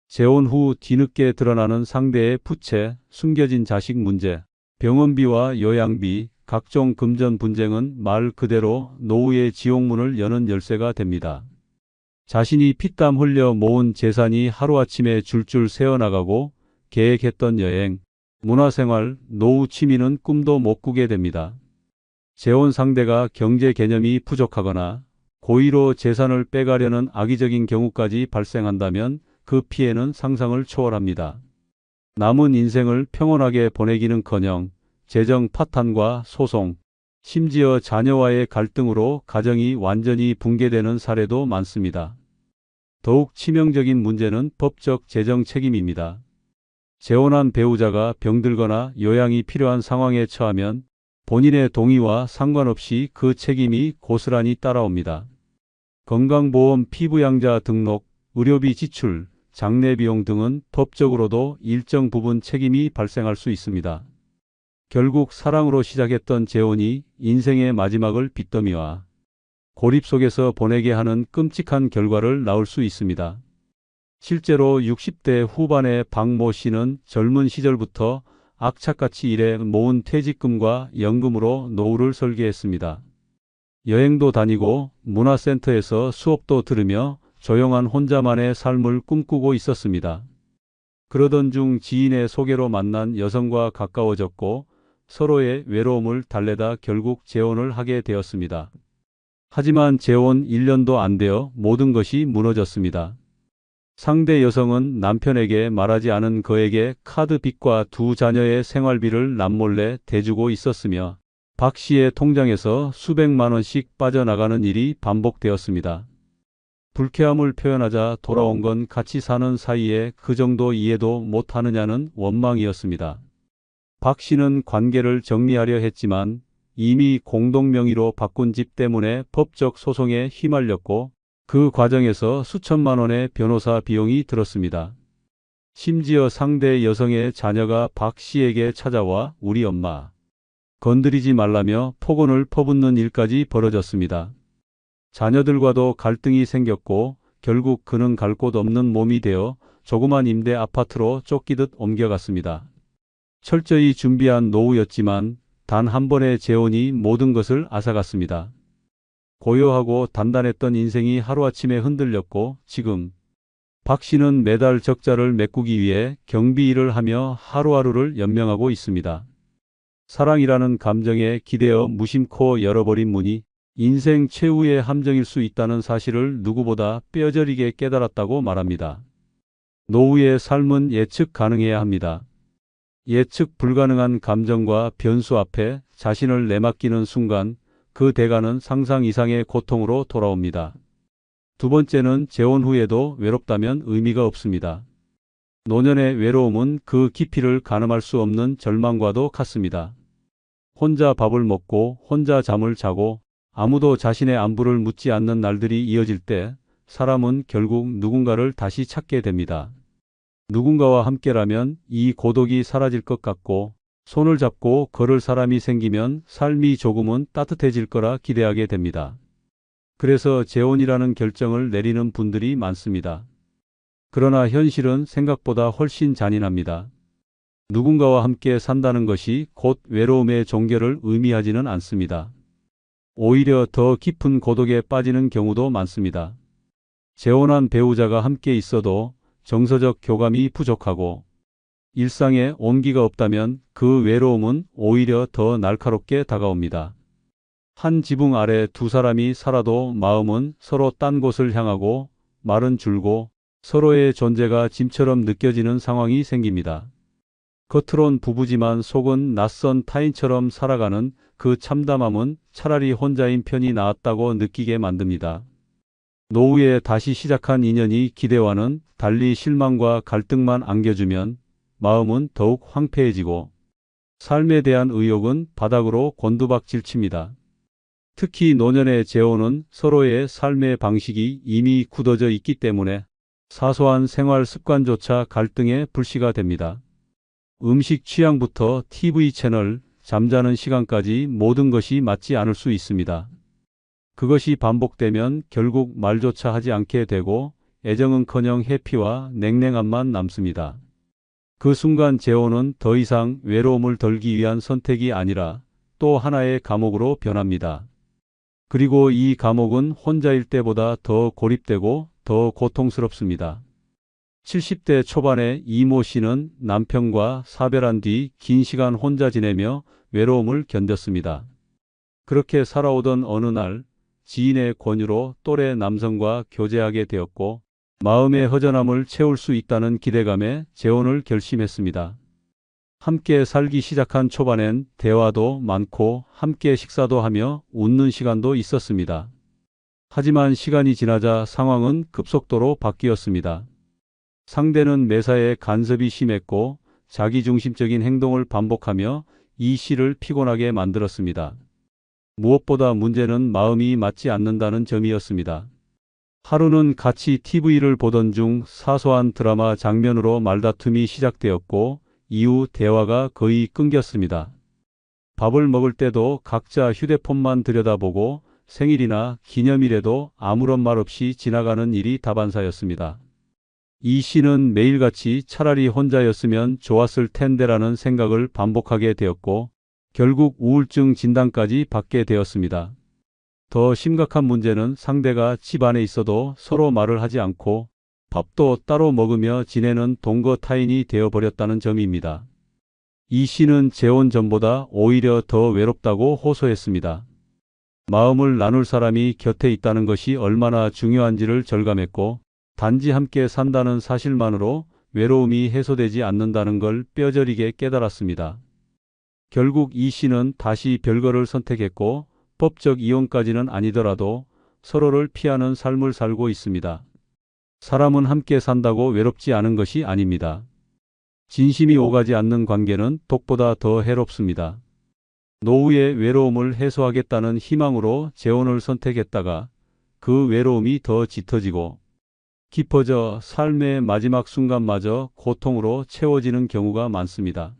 재혼 후 뒤늦게 드러나는 상대의 부채, 숨겨진 자식 문제, 병원비와 요양비, 각종 금전 분쟁은 말 그대로 노후의 지옥문을 여는 열쇠가 됩니다. 자신이 피땀 흘려 모은 재산이 하루아침에 줄줄 새어나가고 계획했던 여행, 문화생활, 노후 취미는 꿈도 못 꾸게 됩니다. 재혼 상대가 경제 개념이 부족하거나 고의로 재산을 빼가려는 악의적인 경우까지 발생한다면 그 피해는 상상을 초월합니다. 남은 인생을 평온하게 보내기는커녕 재정 파탄과 소송, 심지어 자녀와의 갈등으로 가정이 완전히 붕괴되는 사례도 많습니다. 더욱 치명적인 문제는 법적 재정 책임입니다. 재혼한 배우자가 병들거나 요양이 필요한 상황에 처하면 본인의 동의와 상관없이 그 책임이 고스란히 따라옵니다. 건강보험 피부양자 등록, 의료비 지출, 장례비용 등은 법적으로도 일정 부분 책임이 발생할 수 있습니다. 결국 사랑으로 시작했던 재혼이 인생의 마지막을 빚더미와 고립 속에서 보내게 하는 끔찍한 결과를 낳을 수 있습니다. 실제로 60대 후반의 박모 씨는 젊은 시절부터 악착같이 일해 모은 퇴직금과 연금으로 노후를 설계했습니다. 여행도 다니고 문화센터에서 수업도 들으며 조용한 혼자만의 삶을 꿈꾸고 있었습니다. 그러던 중 지인의 소개로 만난 여성과 가까워졌고 서로의 외로움을 달래다 결국 재혼을 하게 되었습니다. 하지만 재혼 1년도 안 되어 모든 것이 무너졌습니다. 상대 여성은 남편에게 말하지 않은 그에게 카드 빚과 2 자녀의 생활비를 남몰래 대주고 있었으며 박 씨의 통장에서 수백만 원씩 빠져나가는 일이 반복되었습니다. 불쾌함을 표현하자 돌아온 건 같이 사는 사이에 그 정도 이해도 못하느냐는 원망이었습니다. 박 씨는 관계를 정리하려 했지만 이미 공동명의로 바꾼 집 때문에 법적 소송에 휘말렸고 그 과정에서 수천만 원의 변호사 비용이 들었습니다. 심지어 상대 여성의 자녀가 박 씨에게 찾아와 우리 엄마 건드리지 말라며 폭언을 퍼붓는 일까지 벌어졌습니다. 자녀들과도 갈등이 생겼고 결국 그는 갈 곳 없는 몸이 되어 조그만 임대 아파트로 쫓기듯 옮겨갔습니다. 철저히 준비한 노후였지만 단 한 번의 재혼이 모든 것을 앗아갔습니다. 고요하고 단단했던 인생이 하루아침에 흔들렸고 지금 박 씨는 매달 적자를 메꾸기 위해 경비 일을 하며 하루하루를 연명하고 있습니다. 사랑이라는 감정에 기대어 무심코 열어버린 문이 인생 최후의 함정일 수 있다는 사실을 누구보다 뼈저리게 깨달았다고 말합니다. 노후의 삶은 예측 가능해야 합니다. 예측 불가능한 감정과 변수 앞에 자신을 내맡기는 순간 그 대가는 상상 이상의 고통으로 돌아옵니다. 두 번째는 재혼 후에도 외롭다면 의미가 없습니다. 노년의 외로움은 그 깊이를 가늠할 수 없는 절망과도 같습니다. 혼자 밥을 먹고 혼자 잠을 자고 아무도 자신의 안부를 묻지 않는 날들이 이어질 때 사람은 결국 누군가를 다시 찾게 됩니다. 누군가와 함께라면 이 고독이 사라질 것 같고 손을 잡고 걸을 사람이 생기면 삶이 조금은 따뜻해질 거라 기대하게 됩니다. 그래서 재혼이라는 결정을 내리는 분들이 많습니다. 그러나 현실은 생각보다 훨씬 잔인합니다. 누군가와 함께 산다는 것이 곧 외로움의 종결을 의미하지는 않습니다. 오히려 더 깊은 고독에 빠지는 경우도 많습니다. 재혼한 배우자가 함께 있어도 정서적 교감이 부족하고 일상에 온기가 없다면 그 외로움은 오히려 더 날카롭게 다가옵니다. 한 지붕 아래 두 사람이 살아도 마음은 서로 딴 곳을 향하고 말은 줄고 서로의 존재가 짐처럼 느껴지는 상황이 생깁니다. 겉으론 부부지만 속은 낯선 타인처럼 살아가는 그 참담함은 차라리 혼자인 편이 나았다고 느끼게 만듭니다. 노후에 다시 시작한 인연이 기대와는 달리 실망과 갈등만 안겨주면 마음은 더욱 황폐해지고 삶에 대한 의욕은 바닥으로 곤두박질 칩니다. 특히 노년의 재혼은 서로의 삶의 방식이 이미 굳어져 있기 때문에 사소한 생활 습관조차 갈등의 불씨가 됩니다. 음식 취향부터 TV 채널, 잠자는 시간까지 모든 것이 맞지 않을 수 있습니다. 그것이 반복되면 결국 말조차 하지 않게 되고 애정은커녕 회피와 냉랭함만 남습니다. 그 순간 재혼은 더 이상 외로움을 덜기 위한 선택이 아니라 또 하나의 감옥으로 변합니다. 그리고 이 감옥은 혼자일 때보다 더 고립되고 더 고통스럽습니다. 70대 초반의 이모 씨는 남편과 사별한 뒤 긴 시간 혼자 지내며 외로움을 견뎠습니다. 그렇게 살아오던 어느 날 지인의 권유로 또래 남성과 교제하게 되었고 마음의 허전함을 채울 수 있다는 기대감에 재혼을 결심했습니다. 함께 살기 시작한 초반엔 대화도 많고 함께 식사도 하며 웃는 시간도 있었습니다. 하지만 시간이 지나자 상황은 급속도로 바뀌었습니다. 상대는 매사에 간섭이 심했고 자기중심적인 행동을 반복하며 이 씨를 피곤하게 만들었습니다. 무엇보다 문제는 마음이 맞지 않는다는 점이었습니다. 하루는 같이 TV를 보던 중 사소한 드라마 장면으로 말다툼이 시작되었고 이후 대화가 거의 끊겼습니다. 밥을 먹을 때도 각자 휴대폰만 들여다보고 생일이나 기념일에도 아무런 말 없이 지나가는 일이 다반사였습니다. 이 씨는 매일같이 차라리 혼자였으면 좋았을 텐데라는 생각을 반복하게 되었고 결국 우울증 진단까지 받게 되었습니다. 더 심각한 문제는 상대가 집 안에 있어도 서로 말을 하지 않고 밥도 따로 먹으며 지내는 동거 타인이 되어버렸다는 점입니다. 이 씨는 재혼 전보다 오히려 더 외롭다고 호소했습니다. 마음을 나눌 사람이 곁에 있다는 것이 얼마나 중요한지를 절감했고 단지 함께 산다는 사실만으로 외로움이 해소되지 않는다는 걸 뼈저리게 깨달았습니다. 결국 이 씨는 다시 별거를 선택했고 법적 이혼까지는 아니더라도 서로를 피하는 삶을 살고 있습니다. 사람은 함께 산다고 외롭지 않은 것이 아닙니다. 진심이 오가지 않는 관계는 독보다 더 해롭습니다. 노후의 외로움을 해소하겠다는 희망으로 재혼을 선택했다가 그 외로움이 더 짙어지고 깊어져 삶의 마지막 순간마저 고통으로 채워지는 경우가 많습니다.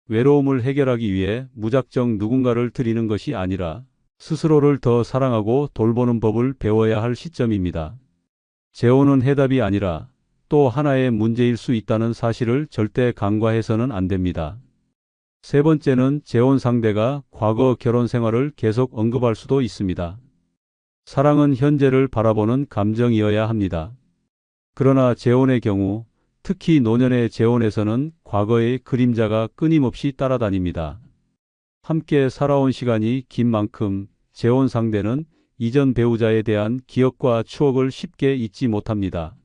외로움을 해결하기 위해 무작정 누군가를 들이는 것이 아니라 스스로를 더 사랑하고 돌보는 법을 배워야 할 시점입니다. 재혼은 해답이 아니라 또 하나의 문제일 수 있다는 사실을 절대 간과해서는 안 됩니다. 세 번째는 재혼 상대가 과거 결혼 생활을 계속 언급할 수도 있습니다. 사랑은 현재를 바라보는 감정이어야 합니다. 그러나 재혼의 경우, 특히 노년의 재혼에서는 과거의 그림자가 끊임없이 따라다닙니다. 함께 살아온 시간이 긴 만큼 재혼 상대는 이전 배우자에 대한 기억과 추억을 쉽게 잊지 못합니다.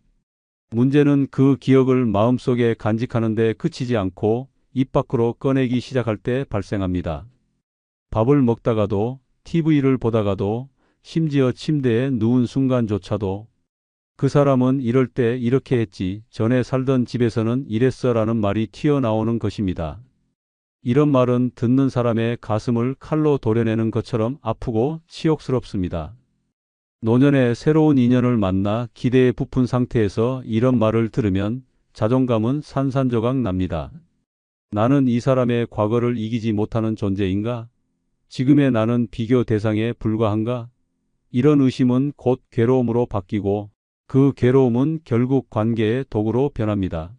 문제는 그 기억을 마음속에 간직하는 데 그치지 않고 입 밖으로 꺼내기 시작할 때 발생합니다. 밥을 먹다가도, TV를 보다가도, 심지어 침대에 누운 순간조차도 그 사람은 이럴 때 이렇게 했지, 전에 살던 집에서는 이랬어 라는 말이 튀어나오는 것입니다. 이런 말은 듣는 사람의 가슴을 칼로 도려내는 것처럼 아프고 치욕스럽습니다. 노년에 새로운 인연을 만나 기대에 부푼 상태에서 이런 말을 들으면 자존감은 산산조각 납니다. 나는 이 사람의 과거를 이기지 못하는 존재인가? 지금의 나는 비교 대상에 불과한가? 이런 의심은 곧 괴로움으로 바뀌고 그 괴로움은 결국 관계의 도구로 변합니다.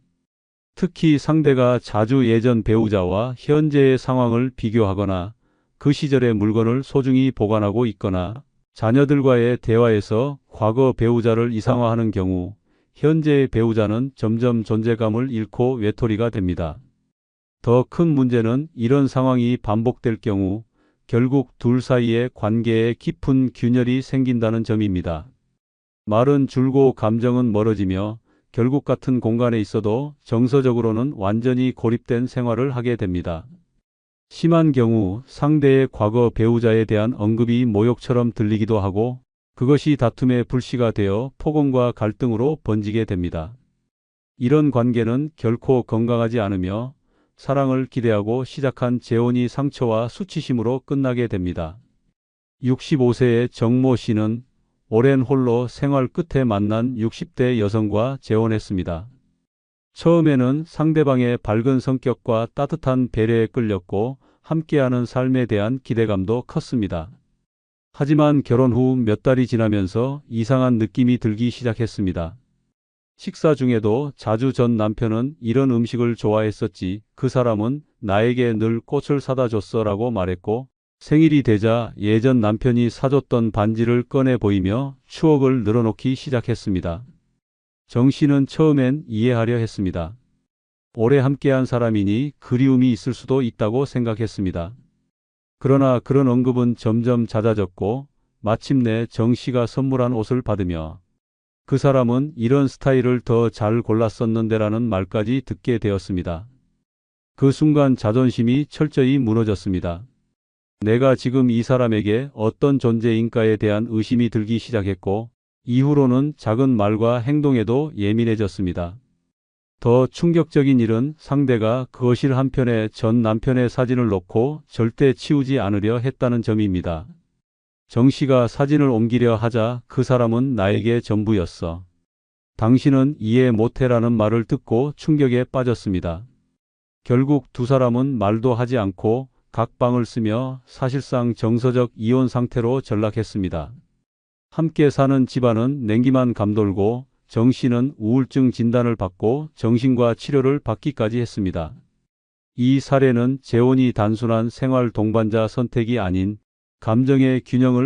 특히 상대가 자주 예전 배우자와 현재의 상황을 비교하거나 그 시절의 물건을 소중히 보관하고 있거나 자녀들과의 대화에서 과거 배우자를 이상화하는 경우 현재의 배우자는 점점 존재감을 잃고 외톨이가 됩니다. 더 큰 문제는 이런 상황이 반복될 경우 결국 둘 사이의 관계에 깊은 균열이 생긴다는 점입니다. 말은 줄고 감정은 멀어지며 결국 같은 공간에 있어도 정서적으로는 완전히 고립된 생활을 하게 됩니다. 심한 경우 상대의 과거 배우자에 대한 언급이 모욕처럼 들리기도 하고 그것이 다툼의 불씨가 되어 폭언과 갈등으로 번지게 됩니다. 이런 관계는 결코 건강하지 않으며 사랑을 기대하고 시작한 재혼이 상처와 수치심으로 끝나게 됩니다. 65세의 정모 씨는 오랜 홀로 생활 끝에 만난 60대 여성과 재혼했습니다. 처음에는 상대방의 밝은 성격과 따뜻한 배려에 끌렸고 함께하는 삶에 대한 기대감도 컸습니다. 하지만 결혼 후 몇 달이 지나면서 이상한 느낌이 들기 시작했습니다. 식사 중에도 자주 전 남편은 이런 음식을 좋아했었지, 그 사람은 나에게 늘 꽃을 사다 줬어 라고 말했고 생일이 되자 예전 남편이 사줬던 반지를 꺼내 보이며 추억을 늘어놓기 시작했습니다. 정 씨는 처음엔 이해하려 했습니다. 오래 함께한 사람이니 그리움이 있을 수도 있다고 생각했습니다. 그러나 그런 언급은 점점 잦아졌고 마침내 정 씨가 선물한 옷을 받으며 그 사람은 이런 스타일을 더 잘 골랐었는데라는 말까지 듣게 되었습니다. 그 순간 자존심이 철저히 무너졌습니다. 내가 지금 이 사람에게 어떤 존재인가에 대한 의심이 들기 시작했고 이후로는 작은 말과 행동에도 예민해졌습니다. 더 충격적인 일은 상대가 거실 한편에 전 남편의 사진을 놓고 절대 치우지 않으려 했다는 점입니다. 정 씨가 사진을 옮기려 하자 그 사람은 나에게 전부였어. 당신은 이해 못해라는 말을 듣고 충격에 빠졌습니다. 결국 두 사람은 말도 하지 않고 각 방을 쓰며 사실상 정서적 이혼 상태로 전락했습니다. 함께 사는 집안은 냉기만 감돌고 정 씨는 우울증 진단을 받고 정신과 치료를 받기까지 했습니다. 이 사례는 재혼이 단순한 생활 동반자 선택이 아닌 감정의 균형을